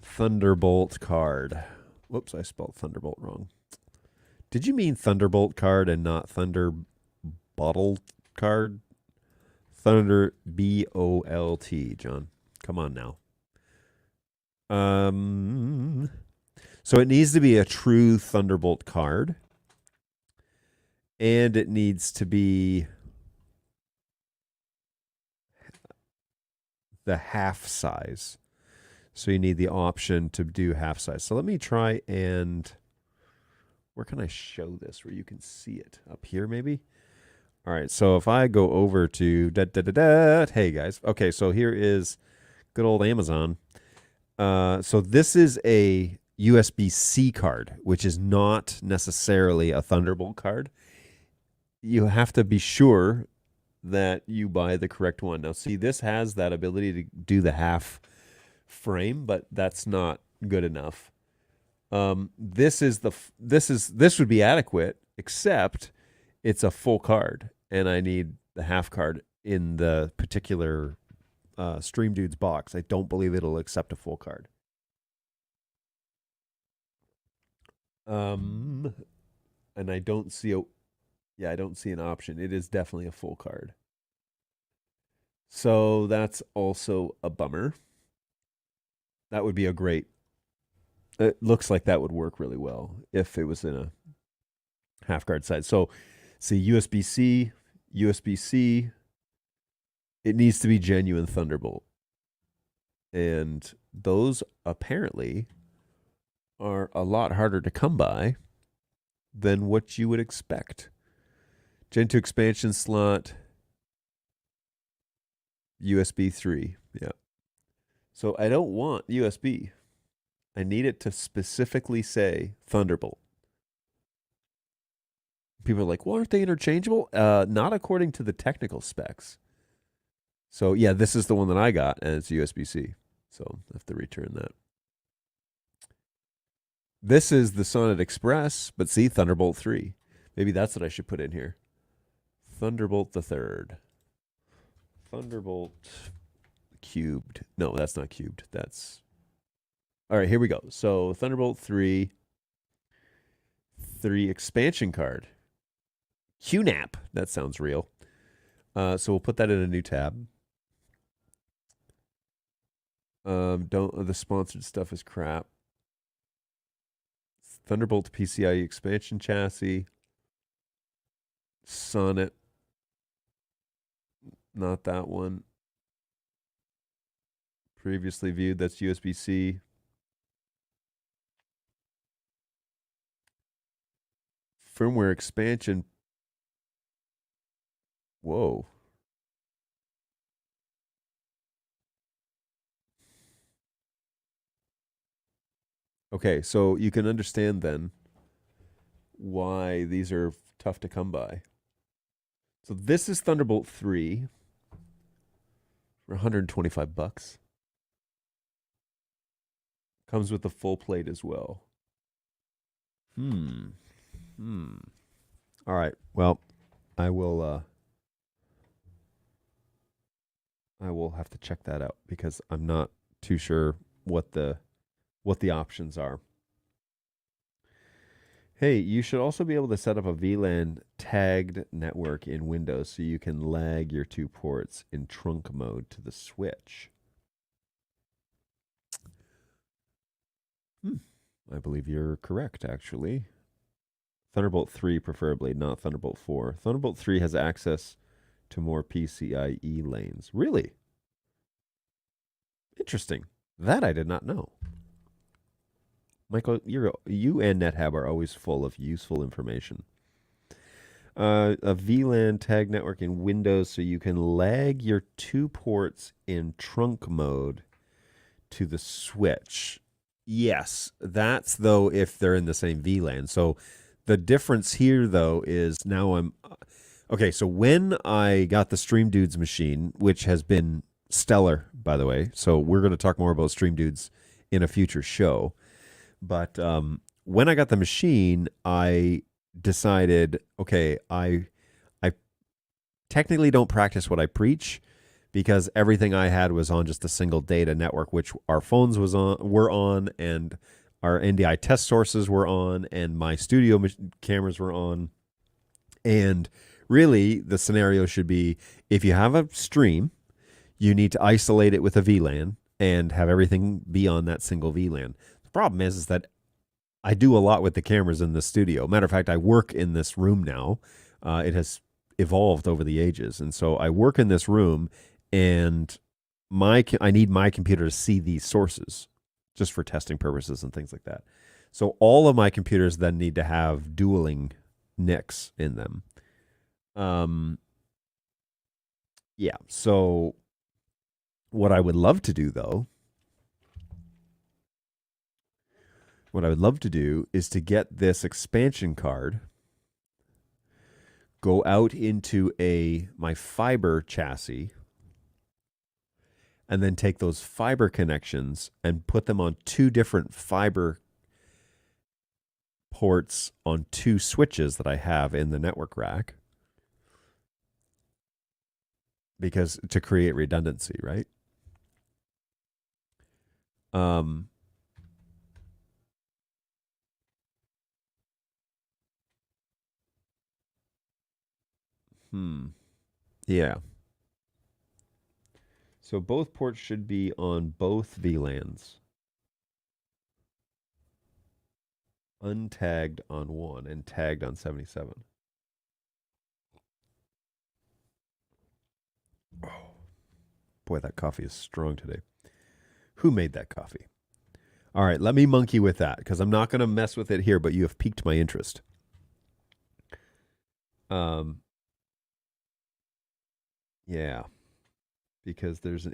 Thunderbolt card. Whoops, I spelled Thunderbolt wrong. Did you mean Thunderbolt card and not Thunder Bottle card? Thunder BOLT, John. Come on now. So it needs to be a true Thunderbolt card, and it needs to be the half size. So you need the option to do half size. So let me try and, where can I show this where you can see it? Up here maybe? All right, so if I go over to hey guys, okay, so here is good old Amazon. So this is a USB-C card, which is not necessarily a Thunderbolt card. You have to be sure that you buy the correct one. Now, see, this has that ability to do the half frame, but that's not good enough. This would be adequate, except it's a full card, and I need the half card in the particular Stream Dudes box. I don't believe it'll accept a full card. And I don't see I don't see an option. It is definitely a full card. So that's also a bummer. That would be a great. It looks like that would work really well if it was in a half card size. So, see, USB-C, USB-C. It needs to be genuine Thunderbolt. And those apparently are a lot harder to come by than what you would expect. Gen 2 expansion slot, USB 3. Yeah. So I don't want USB. I need it to specifically say Thunderbolt. People are like, well, aren't they interchangeable? Not according to the technical specs. So, yeah, this is the one that I got, and it's USB-C. So I have to return that. This is the Sonnet Express, but see, Thunderbolt 3. Maybe that's what I should put in here. Thunderbolt the third. Thunderbolt cubed. No, that's not cubed. That's... All right, here we go. So Thunderbolt 3 expansion card. QNAP. That sounds real. So we'll put that in a new tab. The sponsored stuff is crap. Thunderbolt PCIe expansion chassis. Sonnet. Not that one. Previously viewed. That's USB-C. Firmware expansion. Whoa. Okay, so you can understand then why these are tough to come by. So this is Thunderbolt 3 for $125. Comes with the full plate as well. All right. Well, I will have to check that out because I'm not too sure what the options are. Hey, you should also be able to set up a VLAN tagged network in Windows so you can lag your two ports in trunk mode to the switch. I believe you're correct, actually. Thunderbolt 3 preferably, not Thunderbolt 4. Thunderbolt 3 has access to more PCIe lanes. Really? Interesting. That I did not know. Michael, you and NetHab are always full of useful information. A VLAN tag network in Windows so you can lag your two ports in trunk mode to the switch. Yes, that's though if they're in the same VLAN. So the difference here though is now I'm... Okay, so when I got the Stream Dudes machine, which has been stellar, by the way, so we're going to talk more about Stream Dudes in a future show. But when I got the machine, I decided, okay, I technically don't practice what I preach because everything I had was on just a single data network, which our phones were on, and our NDI test sources were on, and my studio cameras were on. And really, the scenario should be if you have a stream, you need to isolate it with a VLAN and have everything be on that single VLAN. Problem is that I do a lot with the cameras in the studio. Matter of fact, I work in this room now. It has evolved over the ages. And so I work in this room, and I need my computer to see these sources just for testing purposes and things like that. So all of my computers then need to have dueling NICs in them. Um, yeah. So what I would love to do though, what I would love to do is to get this expansion card, go out into my fiber chassis, and then take those fiber connections and put them on two different fiber ports on two switches that I have in the network rack, because to create redundancy, right? Um, yeah. So both ports should be on both VLANs. Untagged on one and tagged on 77. Oh, boy, that coffee is strong today. Who made that coffee? All right, let me monkey with that because I'm not going to mess with it here, but you have piqued my interest. Yeah, because it's an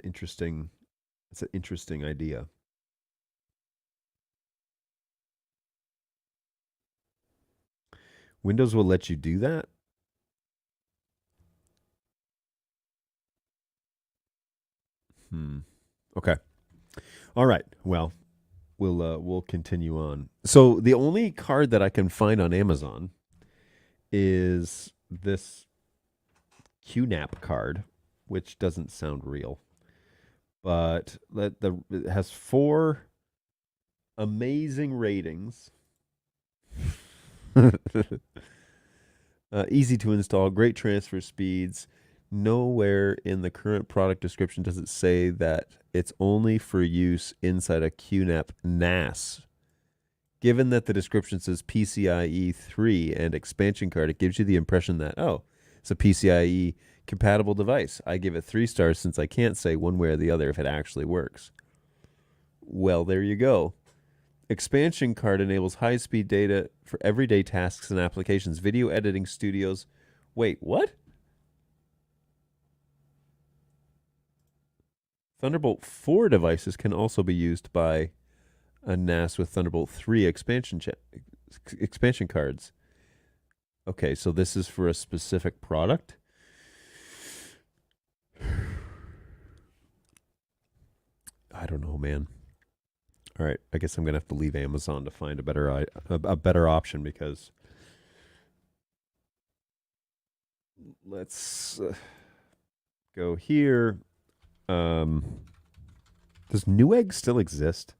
interesting idea. Windows will let you do that? Okay. All right. Well, we'll continue on. So the only card that I can find on Amazon is this QNAP card, which doesn't sound real, but it has 4 amazing ratings. Easy to install, great transfer speeds. Nowhere in the current product description does it say that it's only for use inside a QNAP NAS. Given that the description says PCIe 3 and expansion card, it gives you the impression that, oh, it's a PCIe compatible device. I give it 3 stars since I can't say one way or the other if it actually works. Well, there you go. Expansion card enables high-speed data for everyday tasks and applications. Video editing studios. Wait, what? Thunderbolt 4 devices can also be used by a NAS with Thunderbolt 3 expansion cards. Okay, so this is for a specific product? I don't know, man. All right, I guess I'm going to have to leave Amazon to find a better option, because let's go here. Does Newegg still exist?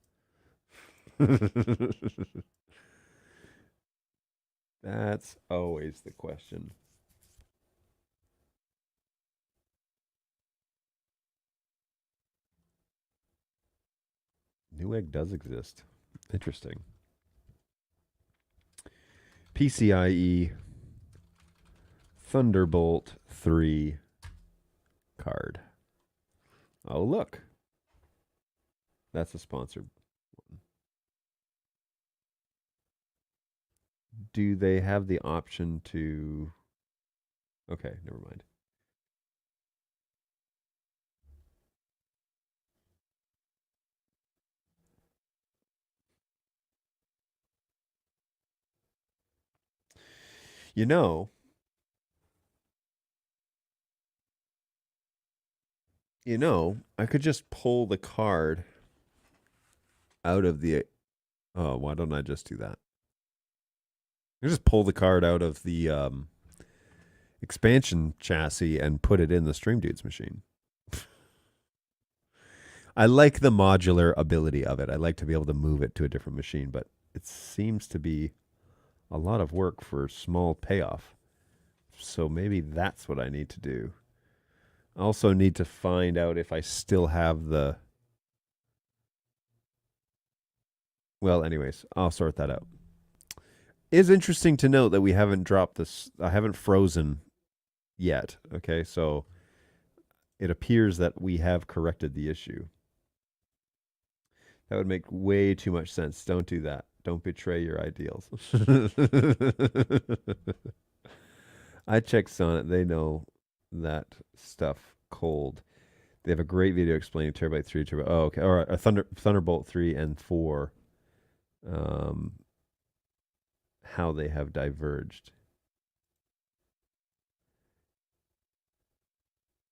That's always the question. Newegg does exist. Interesting. PCIe Thunderbolt 3 card. Oh, look. That's a sponsored one. Do they have the option to... Okay, never mind. You know, I could just pull the card out of the... Oh, why don't I just do that? I just pull the card out of the expansion chassis and put it in the Stream Dudes machine. I like the modular ability of it. I like to be able to move it to a different machine, but it seems to be a lot of work for small payoff. So maybe that's what I need to do. I also need to find out if I still have the... Well, anyways, I'll sort that out. It is interesting to note that we haven't dropped this. I haven't frozen yet. Okay, so it appears that we have corrected the issue. That would make way too much sense. Don't do that. Don't betray your ideals. I checked Sonnet. They know that stuff cold. They have a great video explaining Terabyte 3, Terabyte. Oh, okay. Or a Thunderbolt 3 and 4, um, how they have diverged.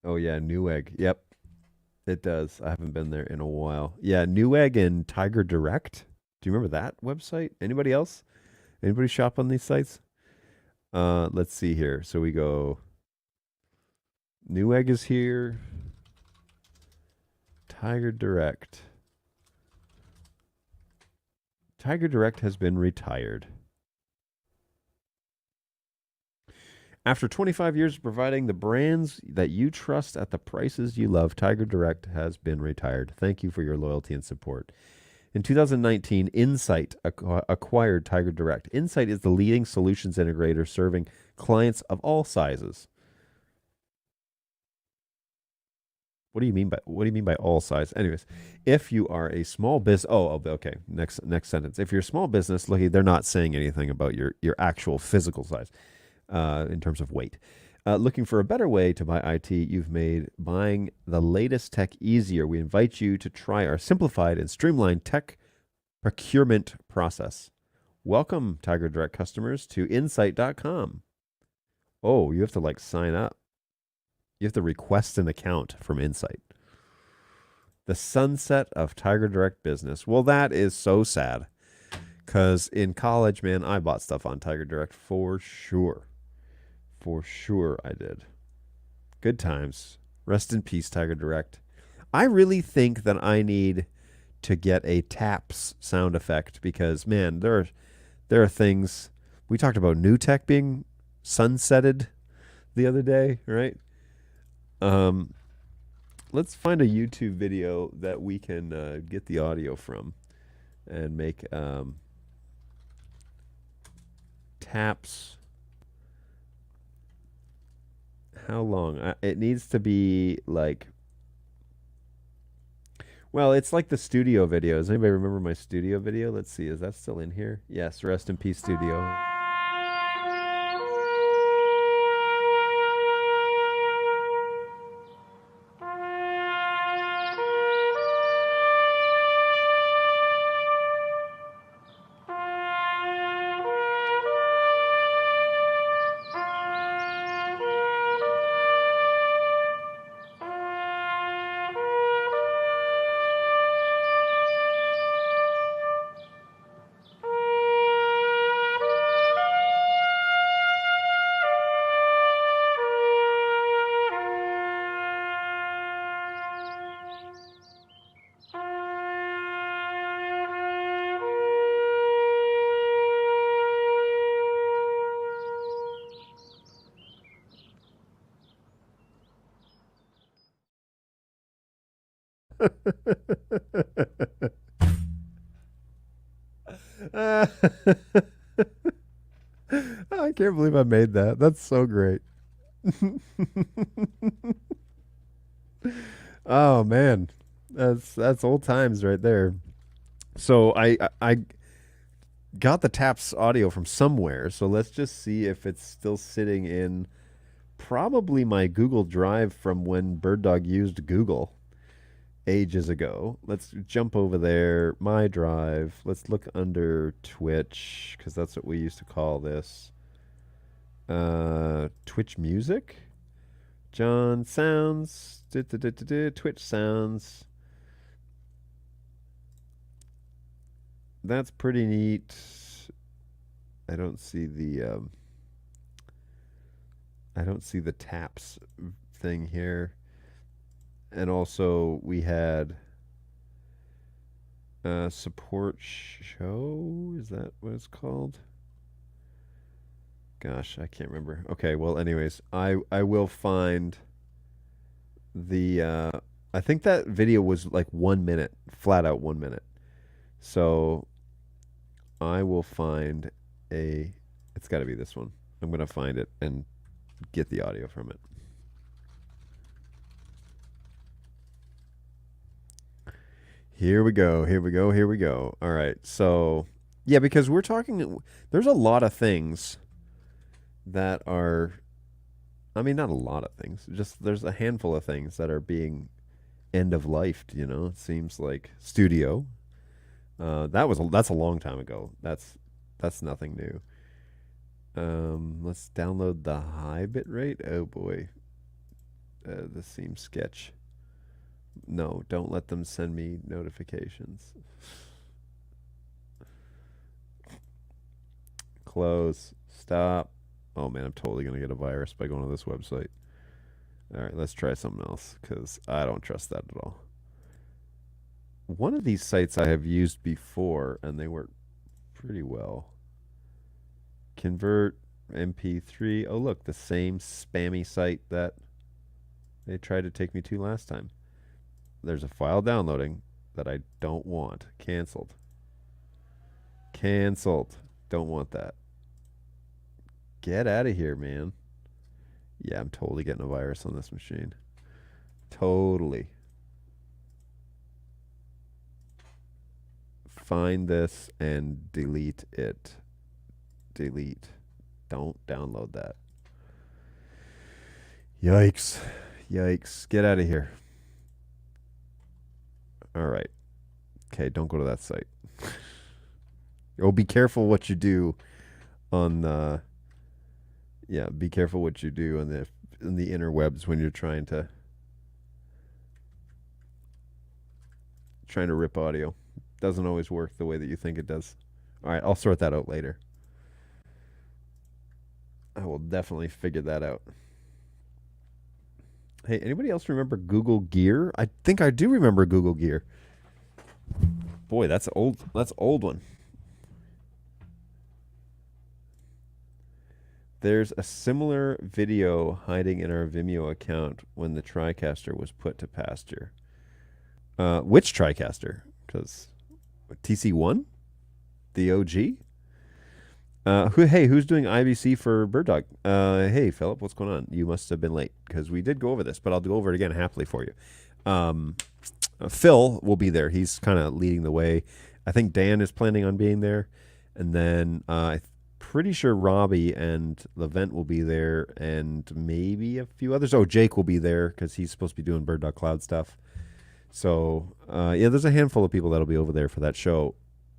Oh, yeah. Newegg. Yep. It does. I haven't been there in a while. Yeah. Newegg and Tiger Direct. Do you remember that website? Anybody else? Anybody shop on these sites? Let's see here. So we go. Newegg is here. Tiger Direct. Tiger Direct has been retired. After 25 years of providing the brands that you trust at the prices you love, Tiger Direct has been retired. Thank you for your loyalty and support. In 2019, Insight acquired Tiger Direct. Insight is the leading solutions integrator serving clients of all sizes. What do you mean by all size? Anyways, if you are a small business, okay. Next sentence. If you're a small business, they're not saying anything about your actual physical size in terms of weight. Looking for a better way to buy IT, you've made buying the latest tech easier. We invite you to try our simplified and streamlined tech procurement process. Welcome, Tiger Direct customers, to Insight.com. Oh, you have to sign up. You have to request an account from Insight. The sunset of Tiger Direct business. Well, that is so sad. Because in college, man, I bought stuff on Tiger Direct for sure. For sure I did. Good times. Rest in peace, Tiger Direct. I really think that I need to get a taps sound effect because, man, there are things. We talked about new tech being sunsetted the other day, right? Let's find a YouTube video that we can get the audio from and make taps. How long? It needs to be well, it's like the studio video. Does anybody remember my studio video? Let's see. Is that still in here? Yes. Rest in peace, studio. I can't believe I made that. That's so great. Oh man, that's old times right there. So I got the taps audio from somewhere. So let's just see if it's still sitting in probably my Google Drive from when Bird Dog used Google ages ago. Let's jump over there. My Drive. Let's look under Twitch because that's what we used to call this. Twitch music. John sounds. Twitch sounds. That's pretty neat. I don't see the taps thing here. And also we had support show. Is that what it's called? Gosh, I can't remember. Okay, well anyways, I will find the I think that video was 1 minute, flat out 1 minute. So I will find it's got to be this one. I'm going to find it and get the audio from it. Here we go. Here we go. Here we go. All right. So, yeah, because we're talking, there's a lot of things that are I mean, not a lot of things. Just there's a handful of things that are being end of life. It seems like studio. That's a long time ago. That's nothing new. Let's download the high bit rate. Oh boy, this seems sketch. No, don't let them send me notifications. Close. Stop. Oh man, I'm totally gonna get a virus by going to this website. All right, let's try something else because I don't trust that at all. One of these sites I have used before and they work pretty well. Convert MP3. Oh look, the same spammy site that they tried to take me to last time. There's a file downloading that I don't want. Canceled. Canceled. Don't want that. Get out of here, man. Yeah, I'm totally getting a virus on this machine. Totally. Find this and delete it. Delete. Don't download that. Yikes. Yikes. Get out of here. All right. Okay, don't go to that site. Oh, be careful what you do on be careful what you do in the interwebs when you're trying to rip audio. Doesn't always work the way that you think it does. All right, I'll sort that out later. I will definitely figure that out. Hey, anybody else remember Google Gear? I think I do remember Google Gear. Boy, that's old. That's old one. There's a similar video hiding in our Vimeo account when the TriCaster was put to pasture. Which TriCaster? Because TC1? The OG? Who's doing IBC for Bird Dog? Hey, Philip, what's going on? You must have been late because we did go over this, but I'll go over it again happily for you. Phil will be there. He's kind of leading the way. I think Dan is planning on being there. And then I'm pretty sure Robbie and Levent will be there and maybe a few others. Oh, Jake will be there because he's supposed to be doing Bird Dog Cloud stuff. So, there's a handful of people that'll be over there for that show.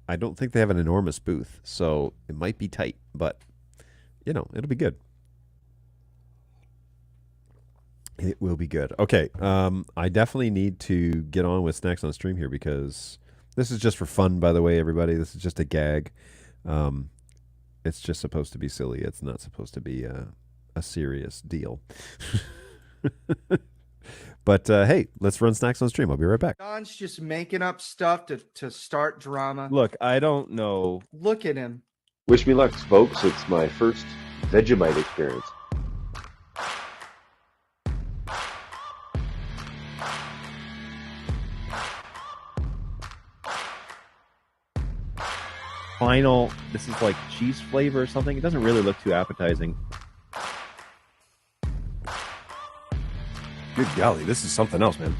I don't think they have an enormous booth, so it might be tight, but, it'll be good. It will be good. Okay, I definitely need to get on with Snacks on Stream here because this is just for fun, by the way, everybody. This is just a gag. It's just supposed to be silly. It's not supposed to be a serious deal. But, hey, let's run Snacks on Stream. I'll be right back. John's just making up stuff to start drama. Look, I don't know. Look at him. Wish me luck, folks. It's my first Vegemite experience. Final, this is like cheese flavor or something. It doesn't really look too appetizing. Good golly, this is something else, man.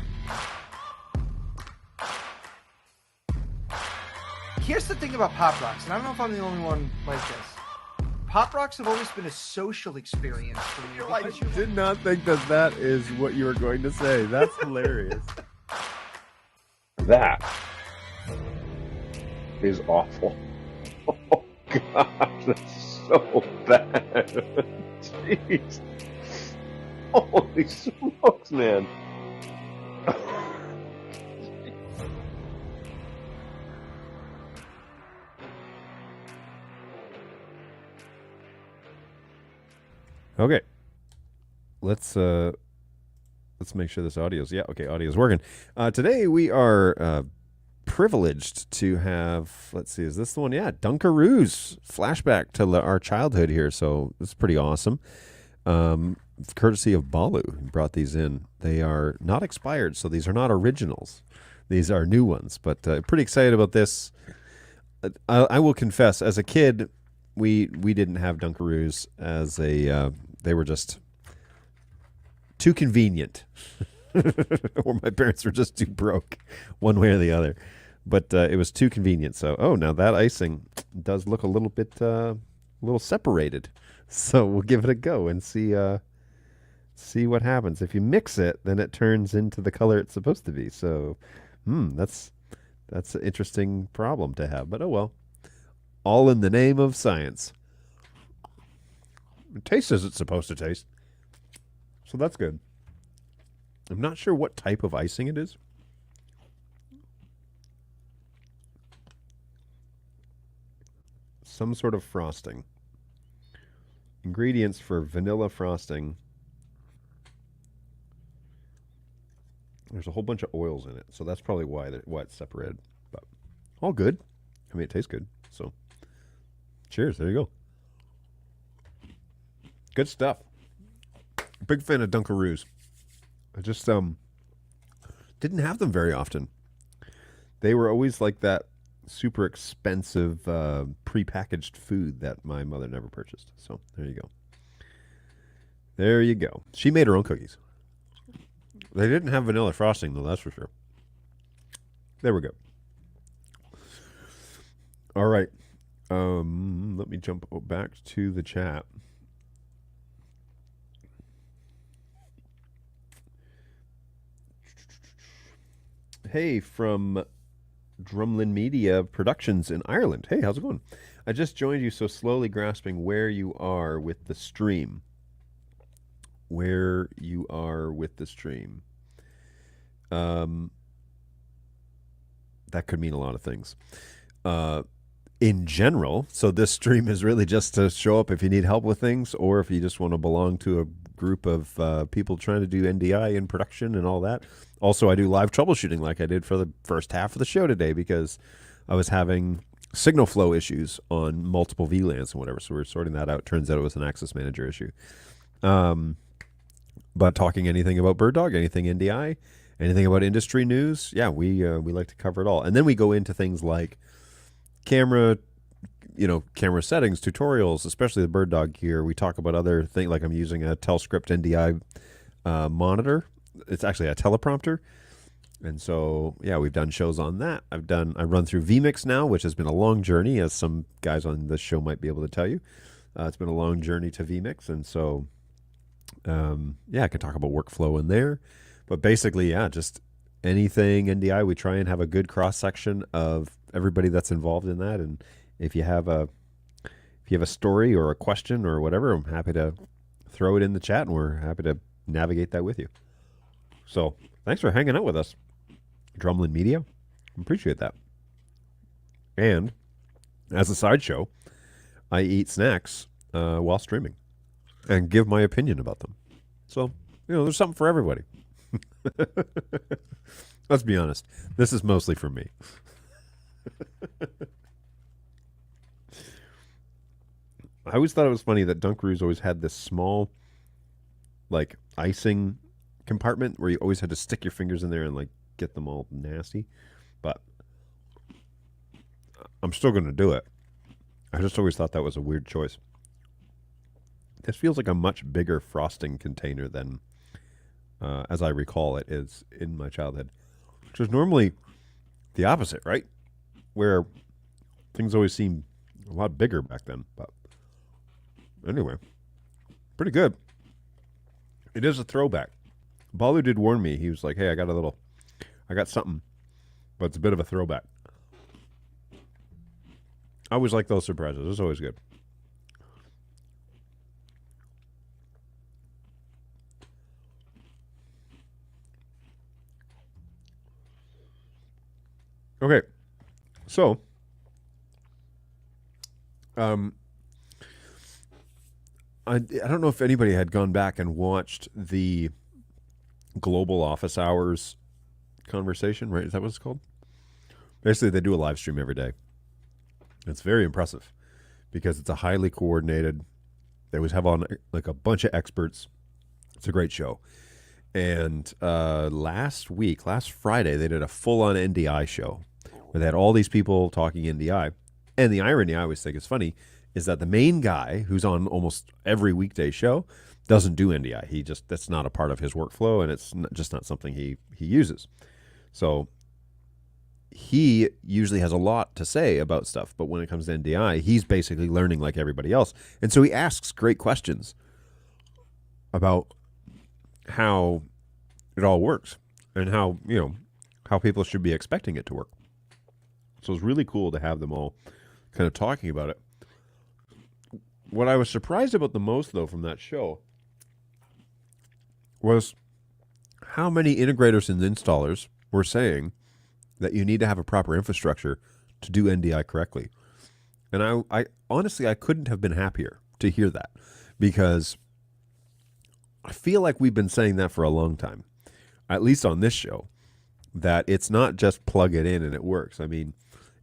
Here's the thing about Pop Rocks, and I don't know if I'm the only one like this. Pop Rocks have always been a social experience for me. I did not think that is what you were going to say. That's hilarious. That is awful. Oh, God, that's so bad. Jeez. Holy smokes, man. Okay. Let's make sure this audio's audio's working. Today we are privileged to have, let's see, is this the one? Yeah, Dunkaroos flashback to our childhood here. So this is pretty awesome. Courtesy of Balu, who brought these in. They are not expired, so these are not originals. These are new ones, but pretty excited about this. I will confess, as a kid, we didn't have Dunkaroos as a. They were just too convenient, or my parents were just too broke, one way or the other. But it was too convenient. So, now that icing does look a little bit, a little separated. So we'll give it a go and see See what happens. If you mix it, then it turns into the color it's supposed to be. So, that's an interesting problem to have. But oh well. All in the name of science. It tastes as it's supposed to taste. So that's good. I'm not sure what type of icing it is. Some sort of frosting. Ingredients for vanilla frosting. There's a whole bunch of oils in it, so that's probably why it's separated. But all good. I mean, it tastes good. So, cheers. There you go. Good stuff. Big fan of Dunkaroos. I just didn't have them very often. They were always like that super expensive prepackaged food that my mother never purchased. So there you go. There you go. She made her own cookies. They didn't have vanilla frosting, though, that's for sure. There we go. All right. Let me jump back to the chat. Hey, from Drumlin Media Productions in Ireland. Hey, how's it going? I just joined you, so slowly grasping where you are with the stream. Where you are with the stream. That could mean a lot of things. In general, so this stream is really just to show up if you need help with things, or if you just want to belong to a group of people trying to do NDI in production and all that. Also, I do live troubleshooting like I did for the first half of the show today because I was having signal flow issues on multiple VLANs and whatever, so we're sorting that out. Turns out it was an access manager issue. But talking anything about BirdDog, anything NDI, anything about industry news, yeah, we like to cover it all. And then we go into things like camera settings, tutorials, especially the BirdDog gear. We talk about other things, like I'm using a Telscript NDI monitor. It's actually a teleprompter. And so, yeah, we've done shows on that. I run through vMix now, which has been a long journey, as some guys on this show might be able to tell you. It's been a long journey to vMix. And so, I can talk about workflow in there. But basically, yeah, just anything NDI, we try and have a good cross-section of everybody that's involved in that. And if you have a story or a question or whatever, I'm happy to throw it in the chat, and we're happy to navigate that with you. So thanks for hanging out with us, Drumlin Media. Appreciate that. And as a sideshow, I eat snacks while streaming and give my opinion about them. So, there's something for everybody. Let's be honest. This is mostly for me. I always thought it was funny that Dunkaroos always had this small, like, icing compartment where you always had to stick your fingers in there and, like, get them all nasty. But I'm still going to do it. I just always thought that was a weird choice. This feels like a much bigger frosting container than, as I recall it, is in my childhood. Which is normally the opposite, right? Where things always seem a lot bigger back then. But anyway, pretty good. It is a throwback. Balu did warn me. He was like, hey, I got something, but it's a bit of a throwback. I always like those surprises. It's always good. Okay, so I don't know if anybody had gone back and watched the Global Office Hours conversation, right? Is that what it's called? Basically, they do a live stream every day. It's very impressive because it's a highly coordinated. They always have on like a bunch of experts. It's a great show. And last Friday, they did a full-on NDI show where they had all these people talking NDI. And the irony I always think is funny is that the main guy, who's on almost every weekday show, doesn't do NDI. That's not a part of his workflow, and it's just not something he uses. So he usually has a lot to say about stuff, but when it comes to NDI, he's basically learning like everybody else. And so he asks great questions about how it all works and how, how people should be expecting it to work. So it's really cool to have them all kind of talking about it. What I was surprised about the most, though, from that show was how many integrators and installers were saying that you need to have a proper infrastructure to do NDI correctly. And I honestly, I couldn't have been happier to hear that, because I feel like we've been saying that for a long time, at least on this show, that it's not just plug it in and it works. I mean,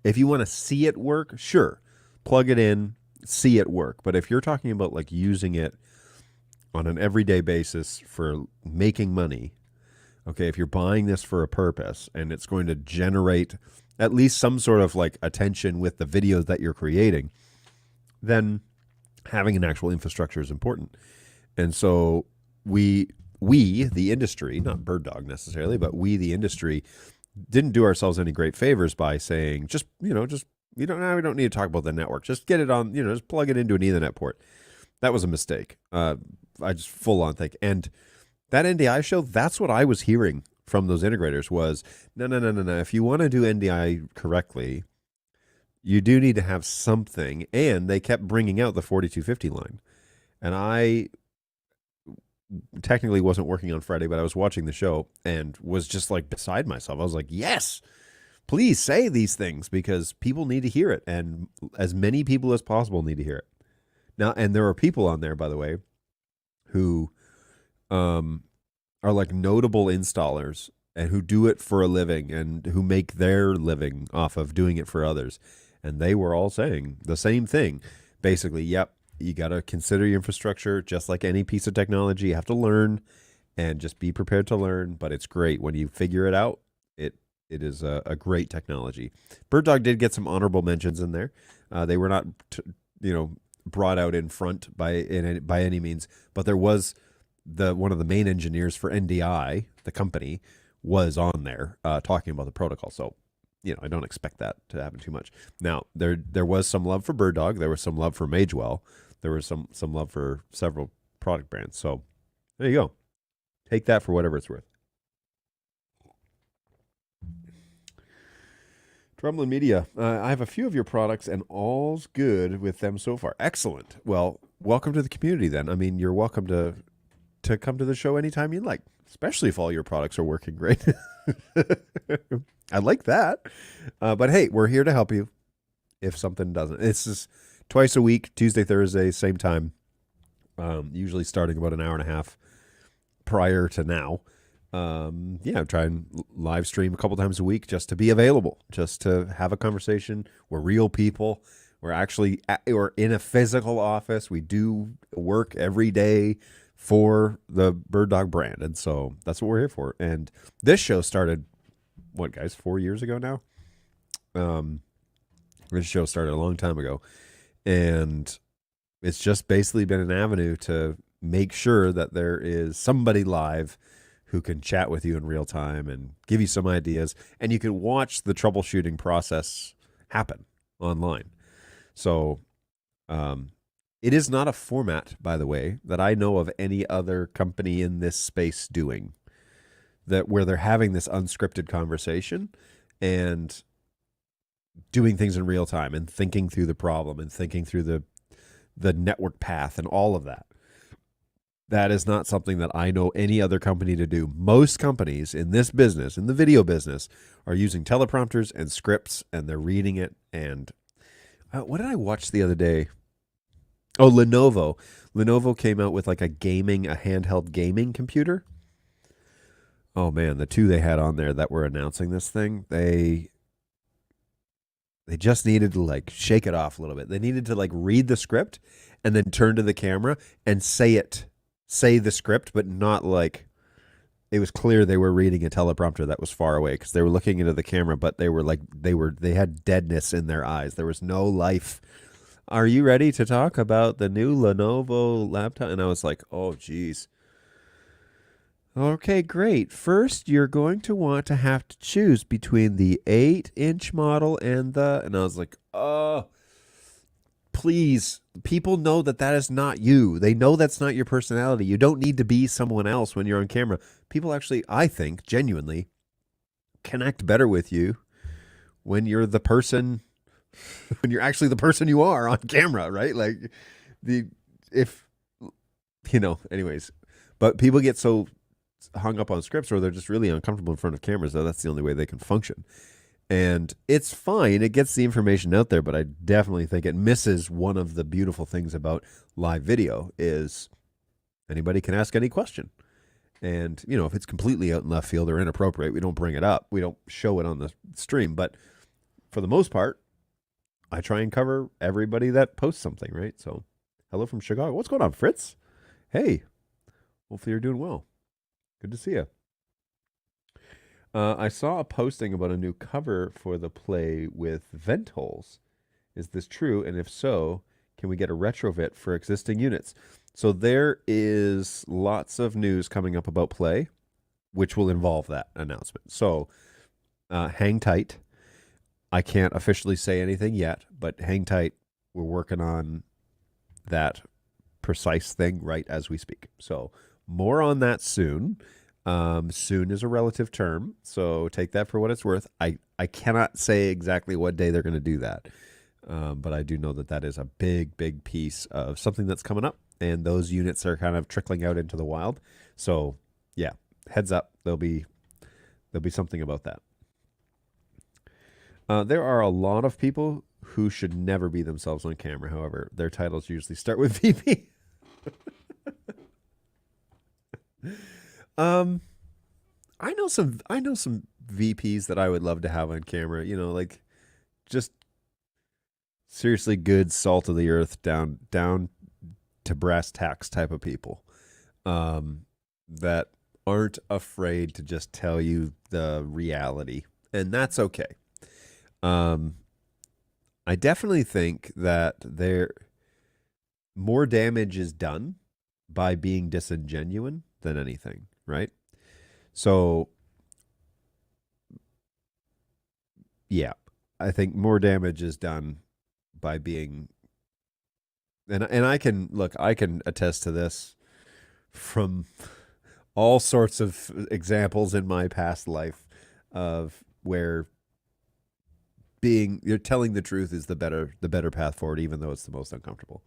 if you want to see it work, sure, plug it in, see it work. But if you're talking about like using it on an everyday basis for making money, okay, if you're buying this for a purpose and it's going to generate at least some sort of like attention with the videos that you're creating, then having an actual infrastructure is important. And so we the industry, not Bird Dog necessarily, but we the industry didn't do ourselves any great favors by saying we don't need to talk about the network. Just get it on, just plug it into an Ethernet port. That was a mistake. I just full on think. And that NDI show, that's what I was hearing from those integrators was, no. If you want to do NDI correctly, you do need to have something. And they kept bringing out the 4250 line. And I technically wasn't working on Friday, but I was watching the show and was just like beside myself. I was like, yes, please say these things, because people need to hear it. And as many people as possible need to hear it. Now, and there are people on there, by the way, who are like notable installers and who do it for a living and who make their living off of doing it for others. And they were all saying the same thing. Basically, yep, you got to consider your infrastructure just like any piece of technology. You have to learn and just be prepared to learn. But it's great when you figure it out. It is a great technology. Bird Dog did get some honorable mentions in there. They were not, brought out in front by any means, but there was one of the main engineers for NDI, the company, was on there talking about the protocol. So, I don't expect that to happen too much. Now, there was some love for Bird Dog. There was some love for Magewell. There was some love for several product brands. So there you go. Take that for whatever it's worth. Drumlin Media, I have a few of your products and all's good with them so far. Excellent. Well, welcome to the community then. I mean, you're welcome to come to the show anytime you'd like, especially if all your products are working great. I like that. But hey, we're here to help you if something doesn't. It's just twice a week, Tuesday, Thursday, same time, usually starting about an hour and a half prior to now. Try and live stream a couple times a week just to be available, just to have a conversation. We're real people. We're in a physical office. We do work every day for the Bird Dog brand. And so that's what we're here for. And this show started, 4 years ago now? This show started a long time ago. And it's just basically been an avenue to make sure that there is somebody live who can chat with you in real time and give you some ideas. And you can watch the troubleshooting process happen online. So it is not a format, by the way, that I know of any other company in this space doing, where they're having this unscripted conversation and doing things in real time and thinking through the problem and thinking through the network path and all of that. That is not something that I know any other company to do. Most companies in this business, in the video business, are using teleprompters and scripts, and they're reading it. And what did I watch the other day? Oh, Lenovo. Lenovo came out with like a handheld gaming computer. Oh man, the two they had on there that were announcing this thing, they just needed to like shake it off a little bit. They needed to like read the script and then turn to the camera and say the script, but not like it was clear they were reading a teleprompter that was far away, because they were looking into the camera, but they had deadness in their eyes. There was no life. Are you ready to talk about the new Lenovo laptop? And I was like, oh, geez. Okay, great. First, you're going to want to have to choose between the 8-inch model and I was like, oh. please, people know that is not you. They know that's not your personality. You don't need to be someone else when you're on camera. People actually, I think, genuinely connect better with you when you're the person, when you're actually the person you are on camera, right? Like anyways, but people get so hung up on scripts, or they're just really uncomfortable in front of cameras, that that's the only way they can function. And it's fine. It gets the information out there, but I definitely think it misses one of the beautiful things about live video is anybody can ask any question. And, if it's completely out in left field or inappropriate, we don't bring it up. We don't show it on the stream. But for the most part, I try and cover everybody that posts something, right? So, hello from Chicago. What's going on, Fritz? Hey, hopefully you're doing well. Good to see you. I saw a posting about a new cover for the play with vent holes. Is this true? And if so, can we get a retrofit for existing units? So there is lots of news coming up about play, which will involve that announcement. So hang tight. I can't officially say anything yet, but hang tight. We're working on that precise thing right as we speak. So more on that soon. Soon is a relative term, so take that for what it's worth. I cannot say exactly what day they're going to do that, but I do know that is a big, big piece of something that's coming up, and those units are kind of trickling out into the wild. So, yeah, heads up, there'll be something about that. There are a lot of people who should never be themselves on camera. However, their titles usually start with VP. I know some VPs that I would love to have on camera, like just seriously good salt of the earth down to brass tacks type of people. That aren't afraid to just tell you the reality, and that's okay. I definitely think that more damage is done by being disingenuous than anything, right? So, yeah, I think more damage is done by being, and I can attest to this from all sorts of examples in my past life of where you're telling the truth is the better path forward, even though it's the most uncomfortable.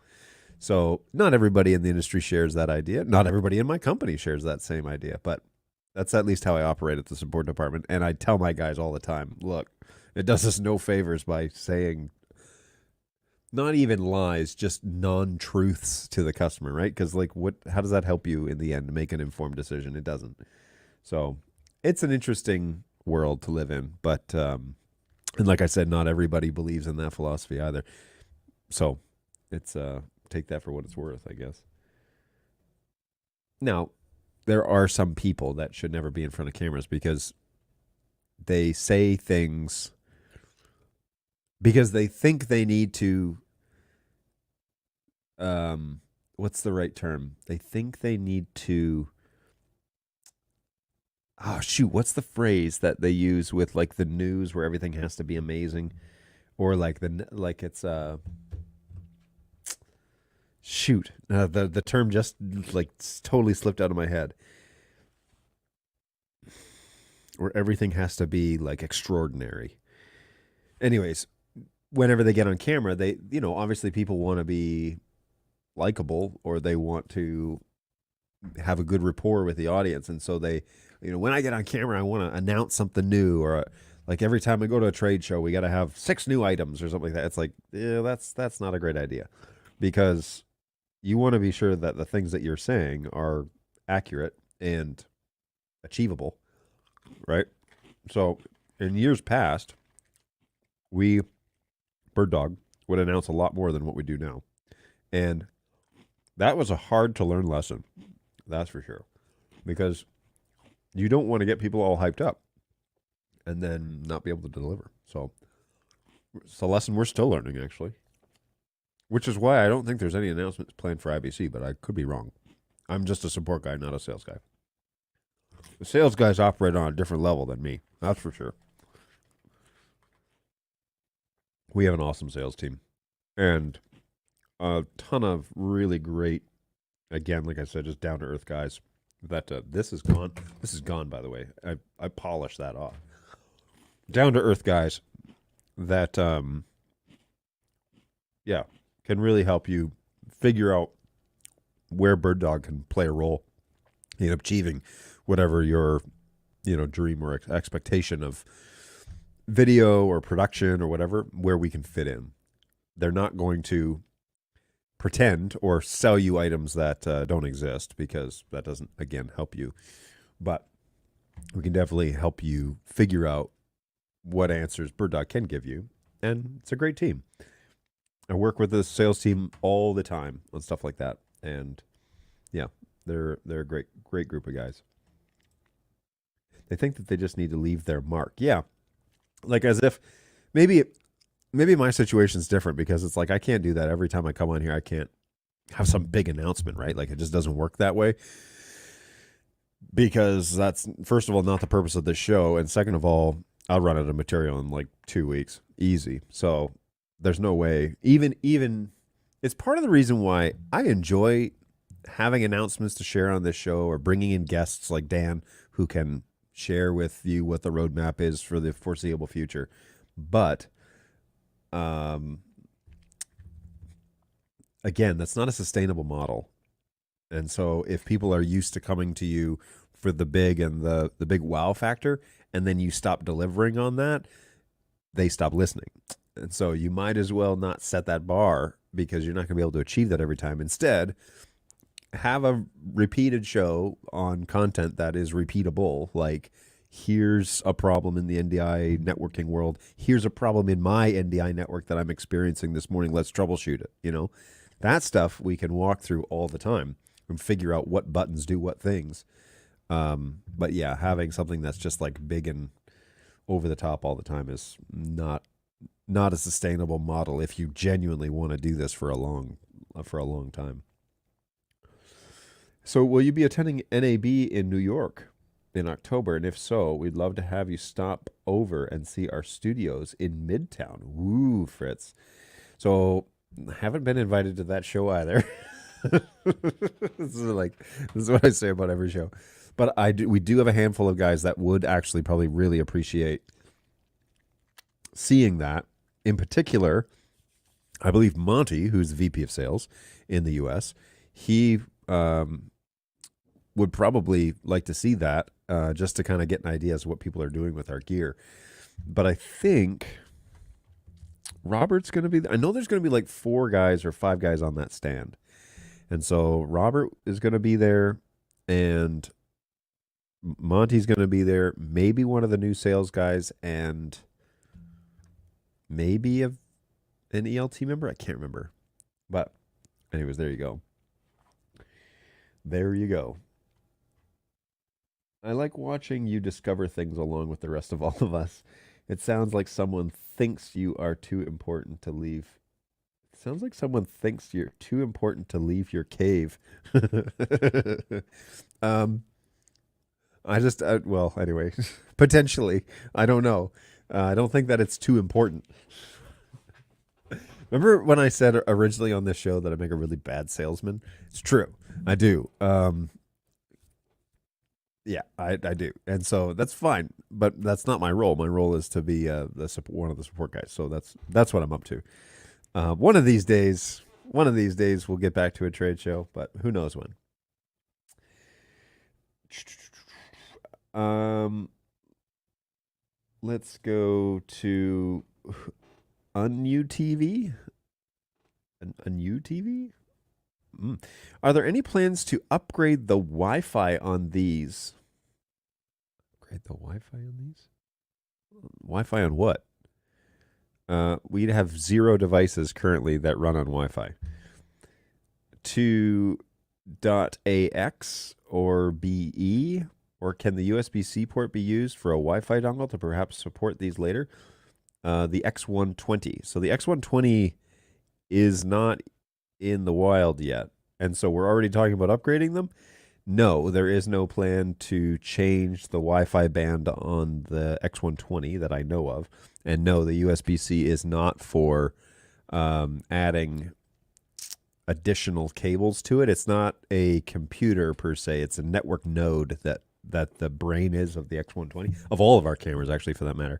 So not everybody in the industry shares that idea. Not everybody in my company shares that same idea, but that's at least how I operate at the support department. And I tell my guys all the time, look, it does us no favors by saying not even lies, just non-truths to the customer, right? Because how does that help you in the end to make an informed decision? It doesn't. So it's an interesting world to live in, but and like I said, not everybody believes in that philosophy either. So it's take that for what it's worth, I guess. Now, there are some people that should never be in front of cameras because they say things because they think they need to, what's the right term? They think they need to, what's the phrase that they use with like the news where everything has to be amazing? Or it's the term just like totally slipped out of my head. Where everything has to be like extraordinary. Anyways, whenever they get on camera, they, obviously people want to be likable or they want to have a good rapport with the audience. And so they, when I get on camera, I want to announce something new, or like every time I go to a trade show, we got to have 6 new items or something like that. It's like, yeah, that's not a great idea, because you want to be sure that the things that you're saying are accurate and achievable, right? So in years past, Bird Dog would announce a lot more than what we do now. And that was a hard to learn lesson. That's for sure. Because you don't want to get people all hyped up and then not be able to deliver. So it's a lesson we're still learning, actually. Which is why I don't think there's any announcements planned for IBC, but I could be wrong. I'm just a support guy, not a sales guy. The sales guys operate on a different level than me. That's for sure. We have an awesome sales team. And a ton of really great, again, like I said, just down to earth guys. That this is gone. This is gone, by the way. I polished that off. Down to earth guys that yeah, can really help you figure out where Bird Dog can play a role in achieving whatever your dream or expectation of video or production or whatever, where we can fit in. They're not going to pretend or sell you items that don't exist, because that doesn't, again, help you. But we can definitely help you figure out what answers Bird Dog can give you. And it's a great team. I work with the sales team all the time on stuff like that. And yeah, they're a great group of guys. They think that they just need to leave their mark. Yeah. Like as if maybe my situation's different, because it's like I can't do that every time I come on here. I can't have some big announcement, right? Like it just doesn't work that way. Because that's, first of all, not the purpose of this show. And second of all, I'll run out of material in like 2 weeks. Easy. So there's no way. Even it's part of the reason why I enjoy having announcements to share on this show, or bringing in guests like Dan who can share with you what the roadmap is for the foreseeable future. But again, that's not a sustainable model. And so if people are used to coming to you for the big and the big wow factor, and then you stop delivering on that, they stop listening. And so you might as well not set that bar, because you're not going to be able to achieve that every time. Instead, have a repeated show on content that is repeatable. Like, here's a problem in the NDI networking world. Here's a problem in my NDI network that I'm experiencing this morning. Let's troubleshoot it. That stuff we can walk through all the time and figure out what buttons do what things. But yeah, having something that's just like big and over the top all the time is not a sustainable model if you genuinely want to do this for a long time. So will you be attending NAB in New York in October? And if so, we'd love to have you stop over and see our studios in Midtown. Woo, Fritz. So haven't been invited to that show either. This is what I say about every show. But we do have a handful of guys that would actually probably really appreciate seeing that. In particular, I believe Monty, who's the VP of sales in the US, he would probably like to see that, just to kind of get an idea as to what people are doing with our gear. But I think Robert's going to be, I know there's going to be like 4 guys or 5 guys on that stand. And so Robert is going to be there, and Monty's going to be there, maybe one of the new sales guys, and maybe an ELT member. I can't remember. But anyways, there you go. There you go. I like watching you discover things along with the rest of all of us. It sounds like someone thinks you are too important to leave. It sounds like someone thinks you're too important to leave your cave. Well, anyway, potentially. I don't know. I don't think that it's too important. Remember when I said originally on this show that I make a really bad salesman? It's true. I do. Yeah, I do. And so that's fine, but that's not my role. My role is to be one of the support guys. So that's what I'm up to. One of these days we'll get back to a trade show, but who knows when. Let's go to UTV. An UTV? Are there any plans to upgrade the Wi-Fi on these? Upgrade the Wi-Fi on these? Wi-Fi on what? We'd have 0 devices currently that run on Wi-Fi. To .ax or BE, or can the USB-C port be used for a Wi-Fi dongle to perhaps support these later? The X120. So the X120 is not in the wild yet, and so we're already talking about upgrading them. No, there is no plan to change the Wi-Fi band on the X120 that I know of, and no, the USB-C is not for adding additional cables to it. It's not a computer per se. It's a network node that the brain is of the X120, of all of our cameras, actually, for that matter.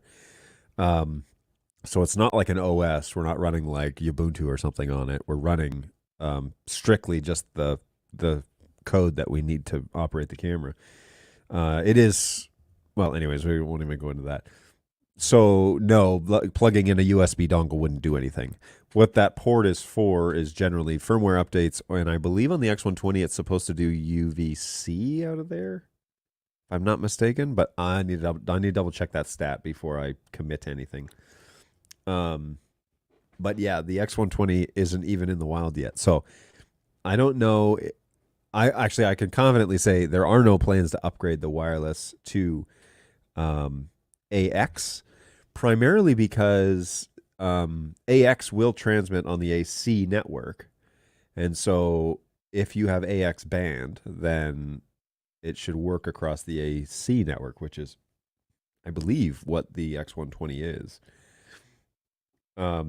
So it's not like an OS. We're not running like Ubuntu or something on it. We're running strictly just the code that we need to operate the camera. It is, well, anyways, we won't even go into that. So no, plugging in a USB dongle wouldn't do anything. What that port is for is generally firmware updates, and I believe on the X120 it's supposed to do UVC out of there, if I'm not mistaken. But I need to double check that stat before I commit to anything. But yeah, the X120 isn't even in the wild yet, so I don't know. I can confidently say there are no plans to upgrade the wireless to AX. Primarily because AX will transmit on the AC network. And so if you have AX band, then it should work across the AC network, which is, I believe, what the X120 is. I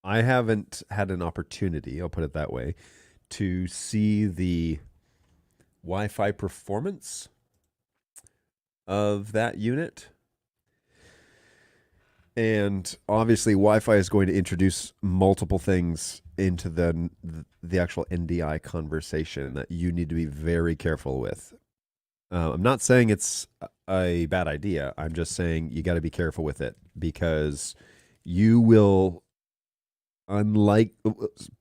haven't had an opportunity, I'll put it that way, to see the Wi-Fi performance of that unit. And obviously, Wi-Fi is going to introduce multiple things into the actual NDI conversation that you need to be very careful with. I'm not saying it's a bad idea. I'm just saying you got to be careful with it because you will,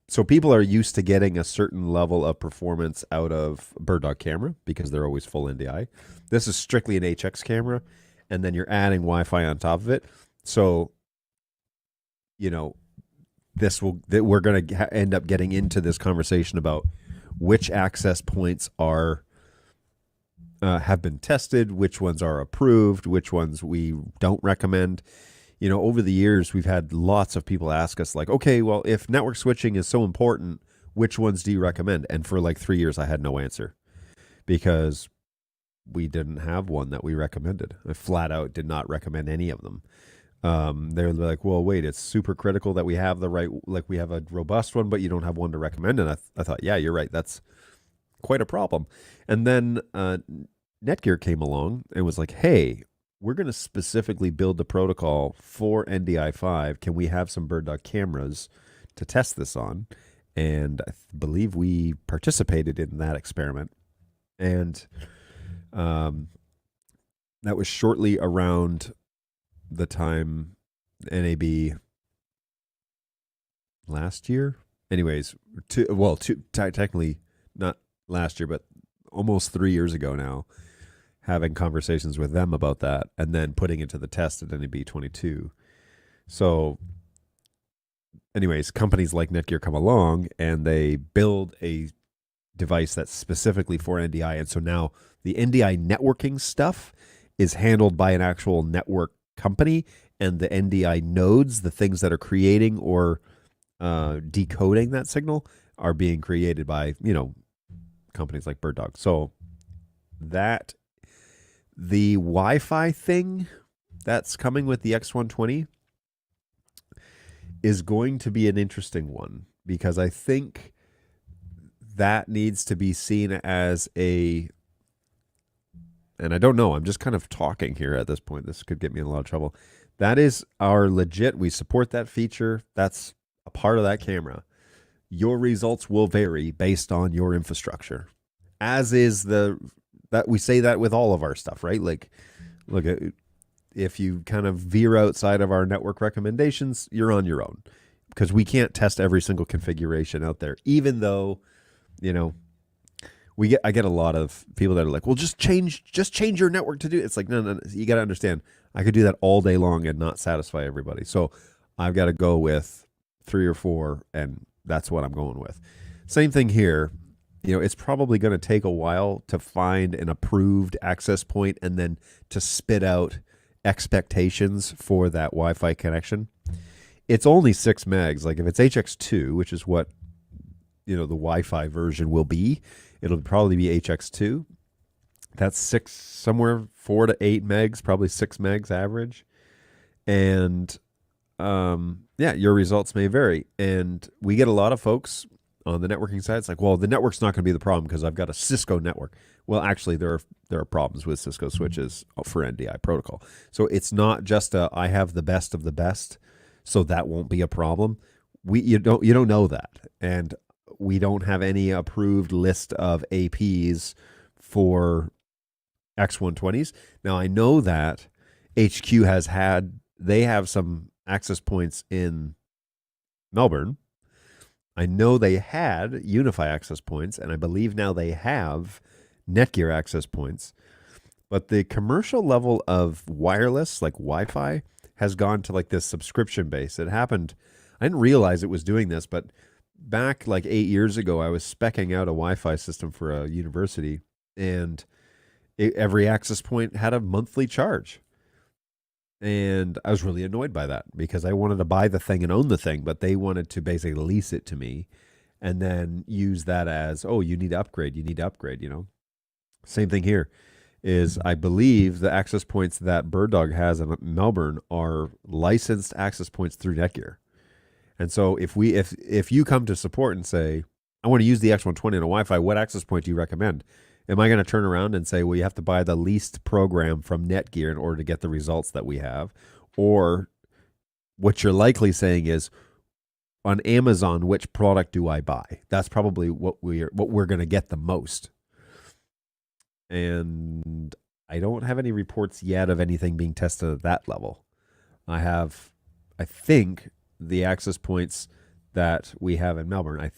so people are used to getting a certain level of performance out of Bird Dog camera because they're always full NDI. This is strictly an HX camera, and then you're adding Wi-Fi on top of it. So, we're going to end up getting into this conversation about which access points have been tested, which ones are approved, which ones we don't recommend. Over the years, we've had lots of people ask us like, okay, well, if network switching is so important, which ones do you recommend? And for like 3 years, I had no answer because we didn't have one that we recommended. I flat out did not recommend any of them. They're like, well, wait, it's super critical that we have we have a robust one, but you don't have one to recommend. And I thought, yeah, you're right. That's quite a problem. And then Netgear came along and was like, hey, we're going to specifically build the protocol for NDI5. Can we have some Bird Dog cameras to test this on? And I believe we participated in that experiment. And that was shortly around the time NAB last year. Anyways, technically not last year, but almost 3 years ago now, having conversations with them about that and then putting it to the test at NAB 22. So anyways, companies like Netgear come along and they build a device that's specifically for NDI. And so now the NDI networking stuff is handled by an actual network company, and the NDI nodes, the things that are creating or decoding that signal, are being created by, companies like Bird Dog. So that the Wi-Fi thing that's coming with the X120 is going to be an interesting one because I think that needs to be seen as and I don't know, I'm just kind of talking here at this point. This could get me in a lot of trouble. That is our legit, we support that feature. That's a part of that camera. Your results will vary based on your infrastructure. As is that we say that with all of our stuff, right? Like, look, if you kind of veer outside of our network recommendations, you're on your own because we can't test every single configuration out there, even though, I get a lot of people that are like, well, just change your network to do it. It's like, no, you got to understand. I could do that all day long and not satisfy everybody. So I've got to go with 3 or 4, and that's what I'm going with. Same thing here. It's probably going to take a while to find an approved access point and then to spit out expectations for that Wi-Fi connection. It's only 6 megs. Like if it's HX2, which is what, the Wi-Fi version will be, it'll probably be HX2. That's somewhere 4 to 8 megs, probably 6 megs average. And Yeah, your results may vary. And we get a lot of folks on the networking side. It's like, well, the network's not going to be the problem because I've got a Cisco network. Well, actually, there are problems with Cisco switches for NDI protocol. So it's not just I have the best of the best, so that won't be a problem. You don't know that, and we don't have any approved list of APs for X120s. Now I know that HQ they have some access points in Melbourne. I know they had Unify access points, and I believe now they have Netgear access points. But the commercial level of wireless, like Wi-Fi, has gone to like this subscription base. It happened, I didn't realize it was doing this, but back like 8 years ago, I was speccing out a Wi-Fi system for a university, and every access point had a monthly charge. And I was really annoyed by that because I wanted to buy the thing and own the thing, but they wanted to basically lease it to me and then use that as, oh, you need to upgrade, Same thing here is I believe the access points that Bird Dog has in Melbourne are licensed access points through Netgear. And so if you come to support and say, I want to use the X120 on a Wi-Fi, what access point do you recommend? Am I going to turn around and say, well, you have to buy the leased program from Netgear in order to get the results that we have? Or what you're likely saying is, on Amazon, which product do I buy? That's probably what we're going to get the most. And I don't have any reports yet of anything being tested at that level. I think, the access points that we have in Melbourne, I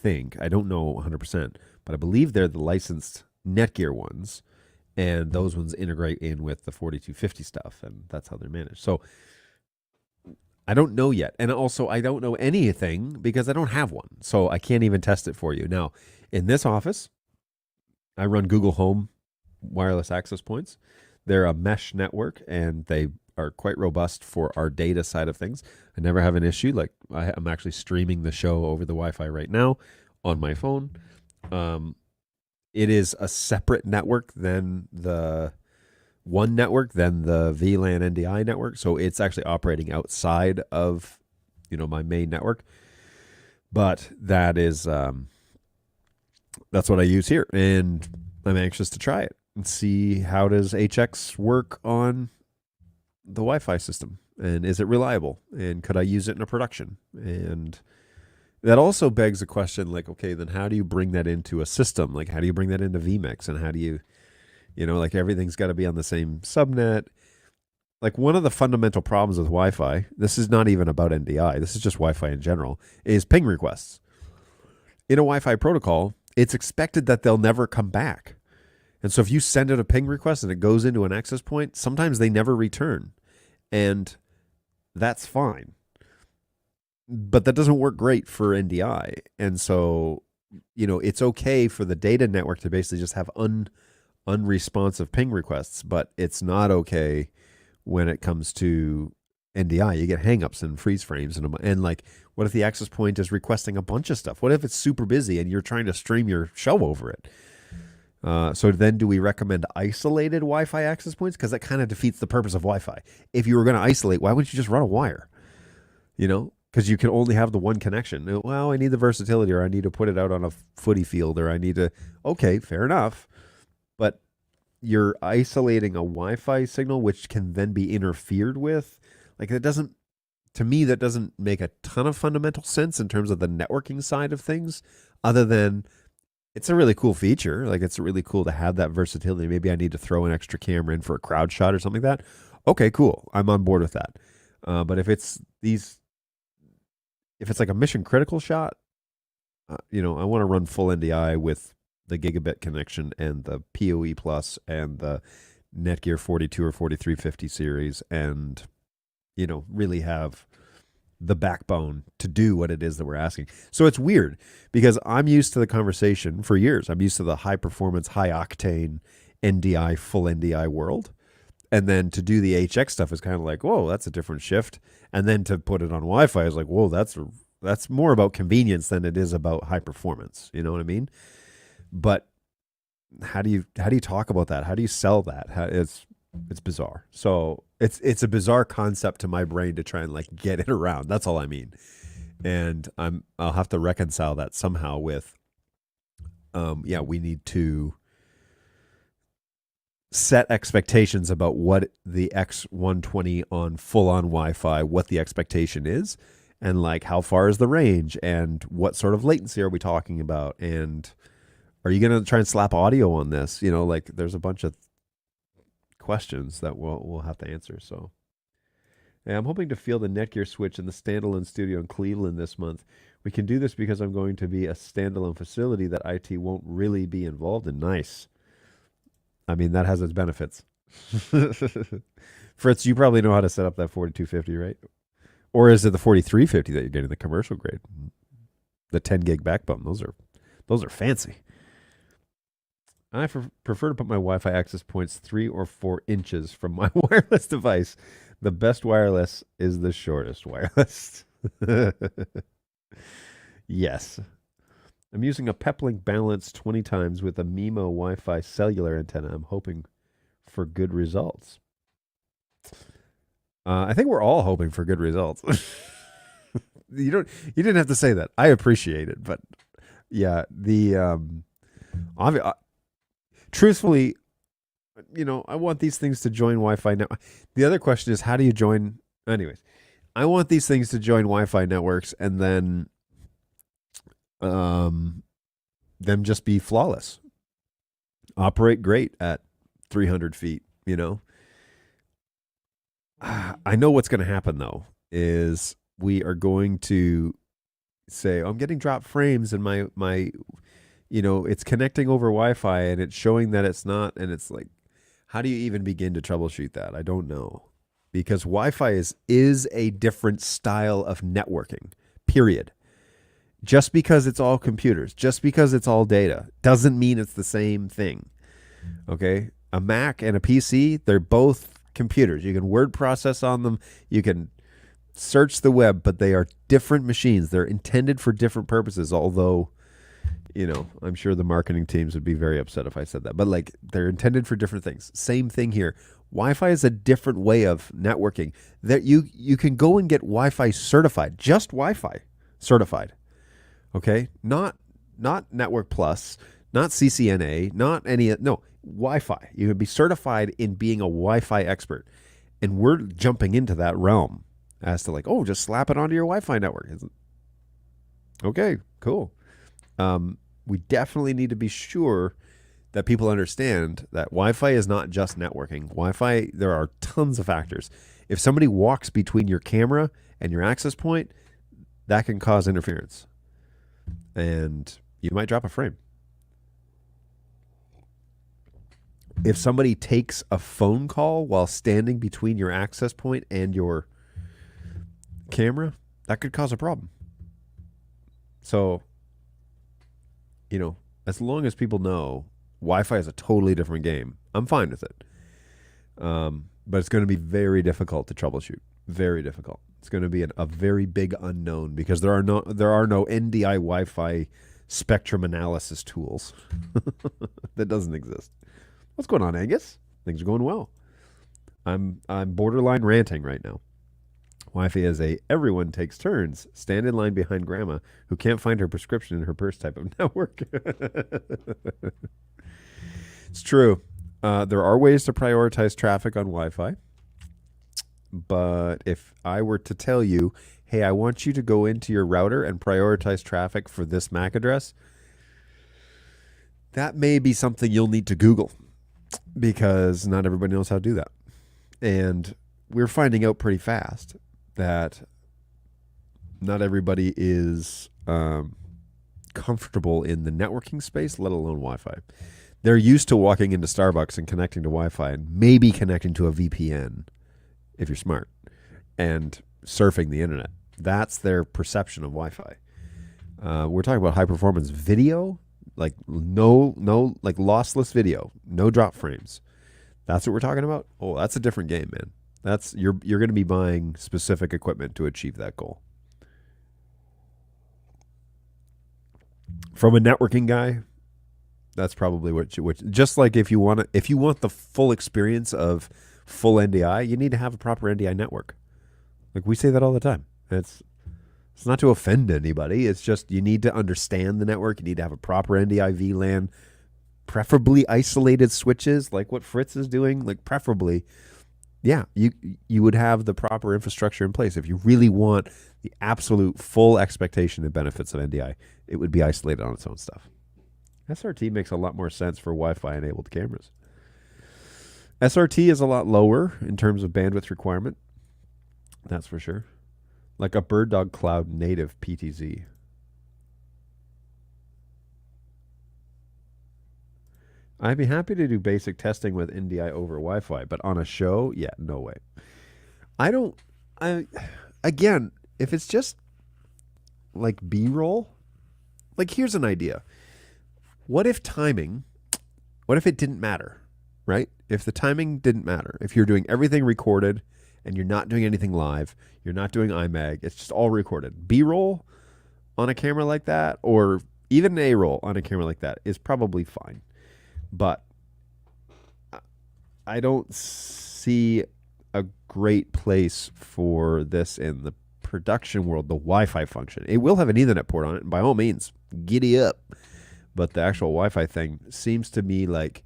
don't know 100%, but I believe they're the licensed Netgear ones, and those ones integrate in with the 4250 stuff, and that's how they're managed. So I don't know yet. And also, I don't know anything because I don't have one, so I can't even test it for you. Now, in this office, I run Google Home wireless access points. They're a mesh network, and they are quite robust for our data side of things. I never have an issue. Like I'm actually streaming the show over the Wi-Fi right now on my phone. It is a separate network than the VLAN NDI network. So it's actually operating outside of, my main network. But that is, that's what I use here. And I'm anxious to try it and see how does HX work on the Wi-Fi system, and is it reliable, and could I use it in a production? And that also begs a question like, okay, then how do you bring that into a system? Like, how do you bring that into vMix? And how do you, like everything's got to be on the same subnet. Like one of the fundamental problems with Wi-Fi, this is not even about NDI, this is just Wi-Fi in general, is ping requests. In a Wi-Fi protocol, it's expected that they'll never come back. And so if you send out a ping request and it goes into an access point, sometimes they never return. And that's fine. But that doesn't work great for NDI. And so, it's okay for the data network to basically just have unresponsive ping requests, but it's not okay when it comes to NDI. You get hangups and freeze frames. And like, what if the access point is requesting a bunch of stuff? What if it's super busy and you're trying to stream your show over it? So then do we recommend isolated Wi-Fi access points? Because that kind of defeats the purpose of Wi-Fi. If you were going to isolate, why wouldn't you just run a wire? Because you can only have the one connection. Well, I need the versatility, or I need to put it out on a footy field, or I need to... Okay, fair enough. But you're isolating a Wi-Fi signal, which can then be interfered with. Like, that doesn't... To me, that doesn't make a ton of fundamental sense in terms of the networking side of things, other than... It's a really cool feature. Like, it's really cool to have that versatility. Maybe I need to throw an extra camera in for a crowd shot or something like that. Okay, cool. I'm on board with that. But if it's like a mission critical shot, I want to run full NDI with the gigabit connection and the PoE Plus and the Netgear 42 or 4350 series, and really have the backbone to do what it is that we're asking. So it's weird because I'm used to the conversation for years. I'm used to the high performance, high octane NDI, full NDI world. And then to do the HX stuff is kind of like, whoa, that's a different shift. And then to put it on Wi-Fi is like, whoa, that's more about convenience than it is about high performance. You know what I mean? But how do you talk about that? How do you sell that? It's bizarre. So it's a bizarre concept to my brain to try and like get it around. That's all I mean. And I'll have to reconcile that somehow with we need to set expectations about what the X120 on full-on Wi-Fi, what the expectation is, and like how far is the range, and what sort of latency are we talking about, and are you going to try and slap audio on this? You know, like there's a bunch of questions that we'll have to answer. So yeah, I'm hoping to field a Netgear switch in the standalone studio in Cleveland this month. We can do this because I'm going to be a standalone facility that IT won't really be involved in. Nice. I mean, that has its benefits. Fritz, you probably know how to set up that 4250, right? Or is it the 4350 that you're getting, the commercial grade? The 10 gig backbone. Those are fancy. I prefer to put my Wi-Fi access points 3 or 4 inches from my wireless device. The best wireless is the shortest wireless. Yes. I'm using a Peplink Balance 20 times with a MIMO Wi-Fi cellular antenna. I'm hoping for good results. I think we're all hoping for good results. You didn't have to say that. I appreciate it, but yeah, truthfully, you know, I want these things to join Wi-Fi now. The other question is, how do you join? Anyways, I want these things to join Wi-Fi networks and then them just be flawless, operate great at 300 feet. You know, I know what's going to happen though is we are going to say, oh, I'm getting dropped frames and my you know, it's connecting over Wi-Fi and it's showing that it's not, and it's like, how do you even begin to troubleshoot that? I don't know, because Wi-Fi is a different style of networking, period. Just because it's all computers, just because it's all data, doesn't mean it's the same thing. Okay? A Mac and a PC, they're both computers. You can word process on them. You can search the web, but they are different machines. They're intended for different purposes, although, you know, I'm sure the marketing teams would be very upset if I said that. But like, they're intended for different things. Same thing here. Wi-Fi is a different way of networking. That you can go and get Wi-Fi certified, just Wi-Fi certified. Okay? Not Network Plus, not CCNA, not any, no, Wi-Fi. You would be certified in being a Wi-Fi expert. And we're jumping into that realm as to like, oh, just slap it onto your Wi-Fi network. Okay, cool. We definitely need to be sure that people understand that Wi-Fi is not just networking. Wi-Fi, there are tons of factors. If somebody walks between your camera and your access point, that can cause interference. And you might drop a frame. If somebody takes a phone call while standing between your access point and your camera, that could cause a problem. So, you know, as long as people know Wi-Fi is a totally different game, I'm fine with it. But it's going to be very difficult to troubleshoot. Very difficult. It's going to be a very big unknown because there are no NDI Wi-Fi spectrum analysis tools. That doesn't exist. What's going on, Angus? Things are going well. I'm borderline ranting right now. Wi-Fi is everyone takes turns. Stand in line behind grandma who can't find her prescription in her purse type of network. It's true. There are ways to prioritize traffic on Wi-Fi. But if I were to tell you, hey, I want you to go into your router and prioritize traffic for this MAC address, that may be something you'll need to Google because not everybody knows how to do that. And we're finding out pretty fast that not everybody is comfortable in the networking space, let alone Wi-Fi. They're used to walking into Starbucks and connecting to Wi-Fi and maybe connecting to a VPN if you're smart and surfing the internet. That's their perception of Wi-Fi. We're talking about high performance video, like no like lossless video, no drop frames. That's what we're talking about. Oh, that's a different game, man. That's you're going to be buying specific equipment to achieve that goal. From a networking guy, That's probably what just like if you want the full experience of full NDI, you need to have a proper NDI network. Like we say that all the time. It's not to offend anybody. It's just you need to understand the network. You need to have a proper NDI VLAN, preferably isolated switches like what Fritz is doing, like preferably. Yeah, you would have the proper infrastructure in place. If you really want the absolute full expectation and benefits of NDI, it would be isolated on its own stuff. SRT makes a lot more sense for Wi-Fi enabled cameras. SRT is a lot lower in terms of bandwidth requirement. That's for sure. Like a Bird Dog Cloud native PTZ. I'd be happy to do basic testing with NDI over Wi-Fi, but on a show, yeah, no way. Again, if it's just like B-roll, like here's an idea. What if it didn't matter, right? If the timing didn't matter, if you're doing everything recorded and you're not doing anything live, you're not doing IMAG, it's just all recorded. B-roll on a camera like that, or even an A-roll on a camera like that is probably fine. But I don't see a great place for this in the production world, the Wi-Fi function. It will have an Ethernet port on it, and by all means, giddy up. But the actual Wi-Fi thing seems to me like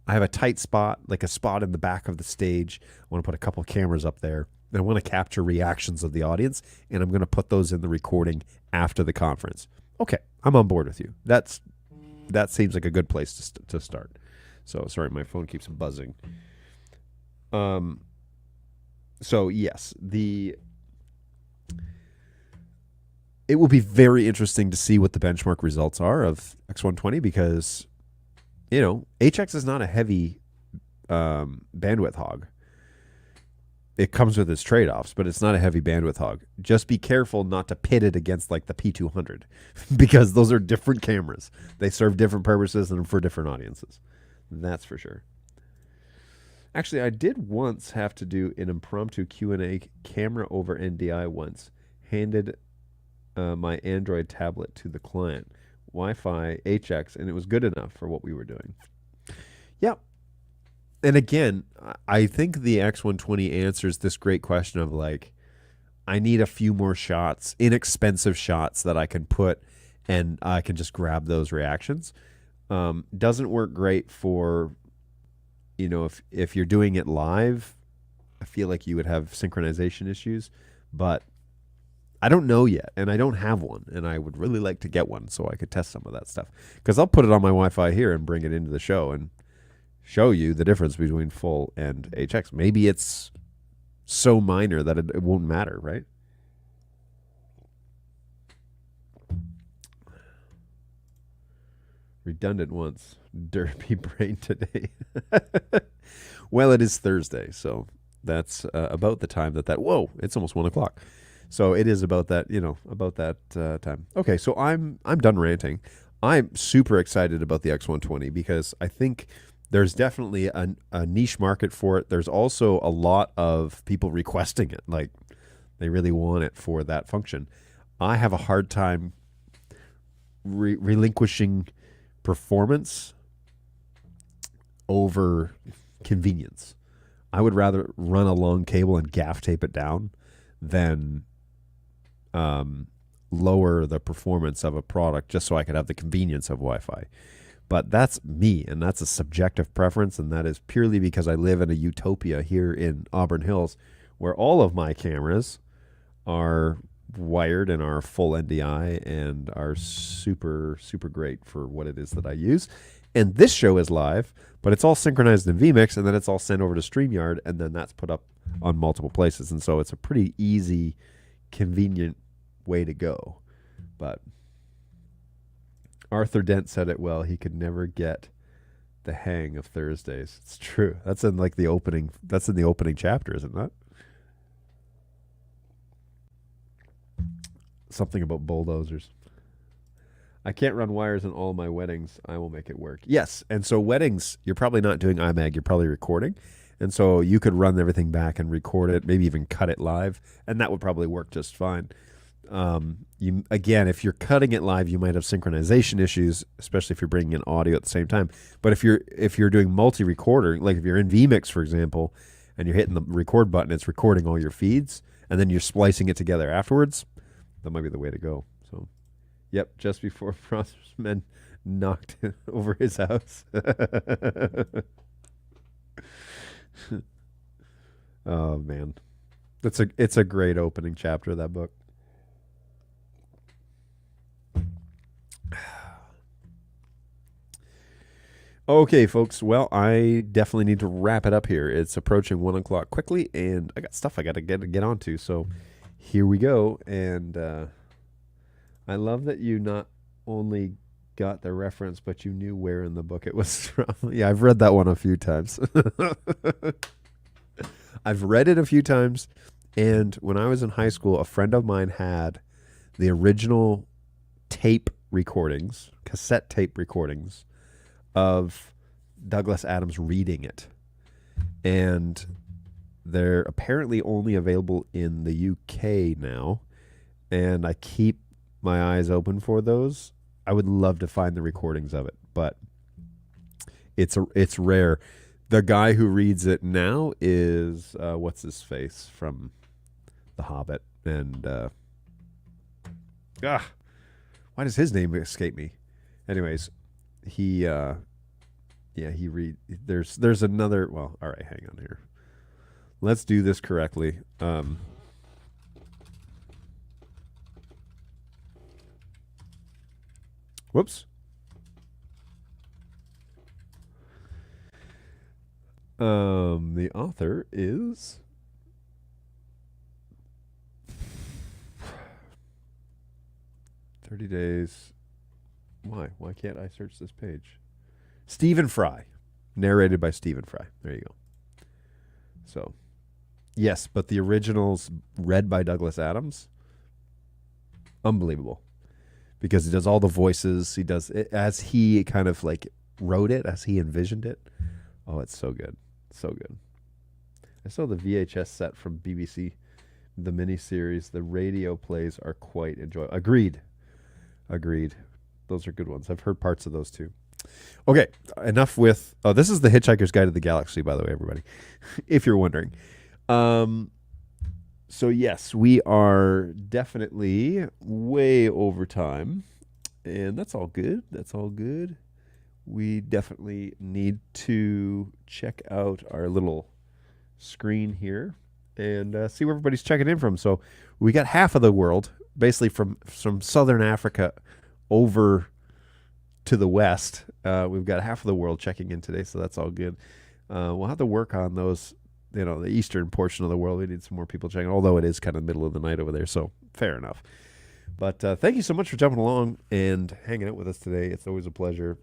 I have a tight spot, like a spot in the back of the stage. I want to put a couple of cameras up there. And I want to capture reactions of the audience, and I'm going to put those in the recording after the conference. Okay, I'm on board with you. That seems like a good place to start. So, sorry, my phone keeps buzzing. So, yes, it will be very interesting to see what the benchmark results are of X120 because, HX is not a heavy bandwidth hog. It comes with its trade-offs, but it's not a heavy bandwidth hog. Just be careful not to pit it against like the P200 because those are different cameras. They serve different purposes and for different audiences. That's for sure. Actually, I did once have to do an impromptu Q&A camera over NDI once. Handed my Android tablet to the client, Wi-Fi, HX, and it was good enough for what we were doing. Yep. And again, I think the X120 answers this great question of like, I need a few more shots, inexpensive shots that I can put and I can just grab those reactions. Doesn't work great for, if you're doing it live, I feel like you would have synchronization issues, but I don't know yet, and I don't have one, and I would really like to get one so I could test some of that stuff. Because I'll put it on my Wi-Fi here and bring it into the show and show you the difference between full and HX. Maybe it's so minor that it won't matter, right? Redundant once. Derpy brain today. Well, it is Thursday, so that's about the time that whoa, it's almost 1 o'clock. So it is about that, time. Okay, so I'm done ranting. I'm super excited about the X120 because I think there's definitely a niche market for it. There's also a lot of people requesting it. Like, they really want it for that function. I have a hard time relinquishing performance over convenience. I would rather run a long cable and gaff tape it down than lower the performance of a product just so I could have the convenience of Wi-Fi. But that's me, and that's a subjective preference, and that is purely because I live in a utopia here in Auburn Hills where all of my cameras are wired and are full NDI and are super, super great for what it is that I use. And this show is live, but it's all synchronized in vMix, and then it's all sent over to StreamYard, and then that's put up on multiple places. And so it's a pretty easy, convenient way to go. But Arthur Dent said it well. He could never get the hang of Thursdays. It's true. That's in the opening chapter, isn't it? Something about bulldozers. I can't run wires in all my weddings. I will make it work. Yes, and so weddings, you're probably not doing IMAG. You're probably recording. And so you could run everything back and record it, maybe even cut it live, and that would probably work just fine. You again, if you're cutting it live, you might have synchronization issues, especially if you're bringing in audio at the same time. But if you're doing multi-recorder, like if you're in vMix, for example, and you're hitting the record button, it's recording all your feeds, and then you're splicing it together afterwards. That might be the way to go. So, yep, just before Frostman knocked over his house. Oh man, it's a great opening chapter of that book. Okay, folks. Well, I definitely need to wrap it up here. It's approaching 1 o'clock quickly, and I got stuff I got to get onto. So here we go. And I love that you not only got the reference, but you knew where in the book it was from. Yeah, I've read that one a few times. I've read it a few times, and when I was in high school, a friend of mine had the original tape recordings, cassette tape recordings of Douglas Adams reading it. And they're apparently only available in the UK now, and I keep my eyes open for those. I would love to find the recordings of it, but it's rare. The guy who reads it now is what's his face from The Hobbit, and why does his name escape me? Anyways, he there's another. Well, all right, hang on here. Let's do this correctly. Whoops. The author is 30 Days. Why can't I search this page? Stephen Fry, narrated by Stephen Fry. There you go. So, yes, but the originals read by Douglas Adams, unbelievable, because he does all the voices. He does it as he kind of like wrote it, as he envisioned it. Oh, it's so good. So good. I saw the VHS set from BBC, the miniseries. The radio plays are quite enjoyable. Agreed. Those are good ones. I've heard parts of those too. Okay, enough with... Oh, this is the Hitchhiker's Guide to the Galaxy, by the way, everybody, if you're wondering. So, yes, we are definitely way over time, and that's all good. We definitely need to check out our little screen here and see where everybody's checking in from. So we got half of the world, basically from Southern Africa over to the west. We've got half of the world checking in today, so that's all good. We'll have to work on those, the eastern portion of the world. We need some more people checking, although it is kind of middle of the night over there, so fair enough. But thank you so much for jumping along and hanging out with us today. It's always a pleasure,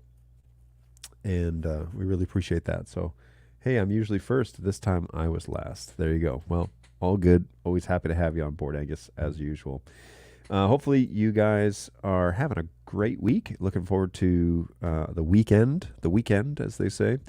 and we really appreciate that. So, hey, I'm usually first. This time I was last. There you go. Well, all good. Always happy to have you on board, Angus, as usual. Hopefully you guys are having a great week. Looking forward to the weekend, as they say.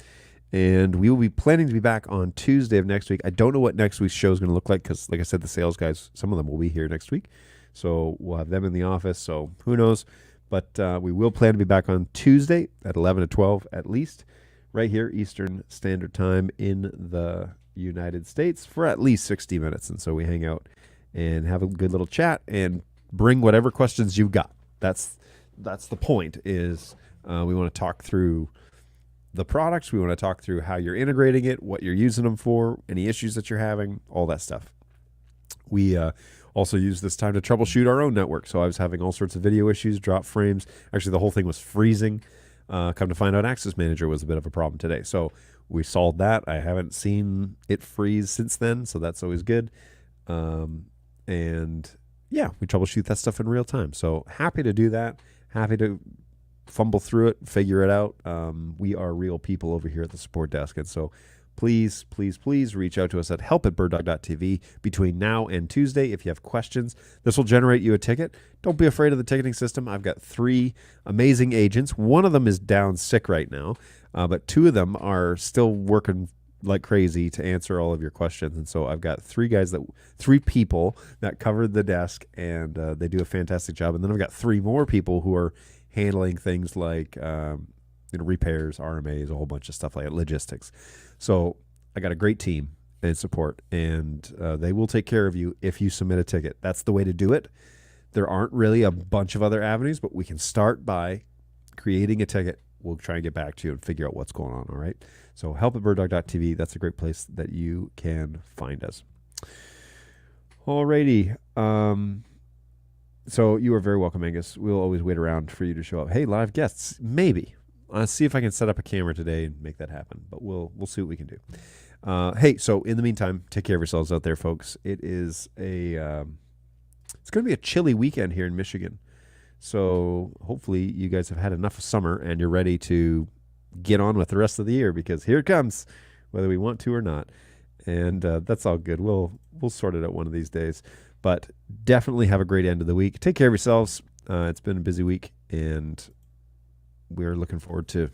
And we will be planning to be back on Tuesday of next week. I don't know what next week's show is going to look like because, like I said, the sales guys, some of them will be here next week. So we'll have them in the office. So who knows? But we will plan to be back on Tuesday at 11 to 12 at least, right here, Eastern Standard Time in the United States for at least 60 minutes. And so we hang out and have a good little chat and bring whatever questions you've got. That's the point, is we want to talk through the products. We want to talk through how you're integrating it, what you're using them for, any issues that you're having, all that stuff. We also use this time to troubleshoot our own network. So I was having all sorts of video issues, drop frames. Actually, the whole thing was freezing. Come to find out, Access Manager was a bit of a problem today. So we solved that. I haven't seen it freeze since then, so that's always good. And yeah, we troubleshoot that stuff in real time. So happy to do that. Happy to fumble through it, figure it out. We are real people over here at the support desk. And so please reach out to us at help@birddog.tv between now and Tuesday if you have questions. This will generate you a ticket. Don't be afraid of the ticketing system. I've got 3 amazing agents. One of them is down sick right now, but 2 of them are still working like crazy to answer all of your questions. And so I've got three people that covered the desk, and they do a fantastic job. And then I've got three more people who are handling things like repairs, RMAs, a whole bunch of stuff like that, logistics. So I got a great team and support, and they will take care of you if you submit a ticket. That's the way to do it. There aren't really a bunch of other avenues, but we can start by creating a ticket. We'll try and get back to you and figure out what's going on, all right? So help@birddog.tv, that's a great place that you can find us. Alrighty. So you are very welcome, Angus. We'll always wait around for you to show up. Hey, live guests, maybe. I'll see if I can set up a camera today and make that happen, but we'll see what we can do. Hey, so in the meantime, take care of yourselves out there, folks. It is it's going to be a chilly weekend here in Michigan. So hopefully you guys have had enough of summer and you're ready to get on with the rest of the year, because here it comes, whether we want to or not. And that's all good. We'll sort it out one of these days. But definitely have a great end of the week. Take care of yourselves. It's been a busy week, and we're looking forward to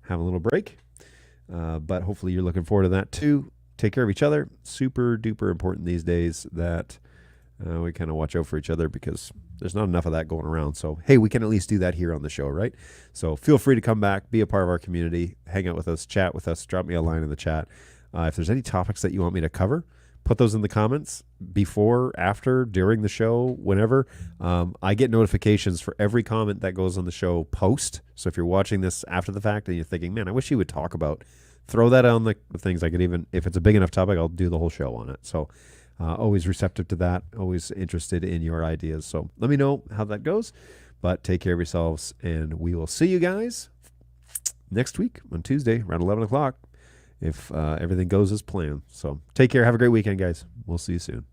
having a little break. But hopefully you're looking forward to that too. Take care of each other. Super duper important these days that we kind of watch out for each other, because there's not enough of that going around. So, hey, we can at least do that here on the show, right? So feel free to come back, be a part of our community, hang out with us, chat with us, drop me a line in the chat. If there's any topics that you want me to cover, put those in the comments before, after, during the show, whenever. I get notifications for every comment that goes on the show post. So if you're watching this after the fact and you're thinking, man, I wish he would talk about, throw that on the things. I could even, if it's a big enough topic, I'll do the whole show on it. So always receptive to that, always interested in your ideas. So let me know how that goes. But take care of yourselves, and we will see you guys next week on Tuesday around 11 o'clock if everything goes as planned. So take care. Have a great weekend, guys. We'll see you soon.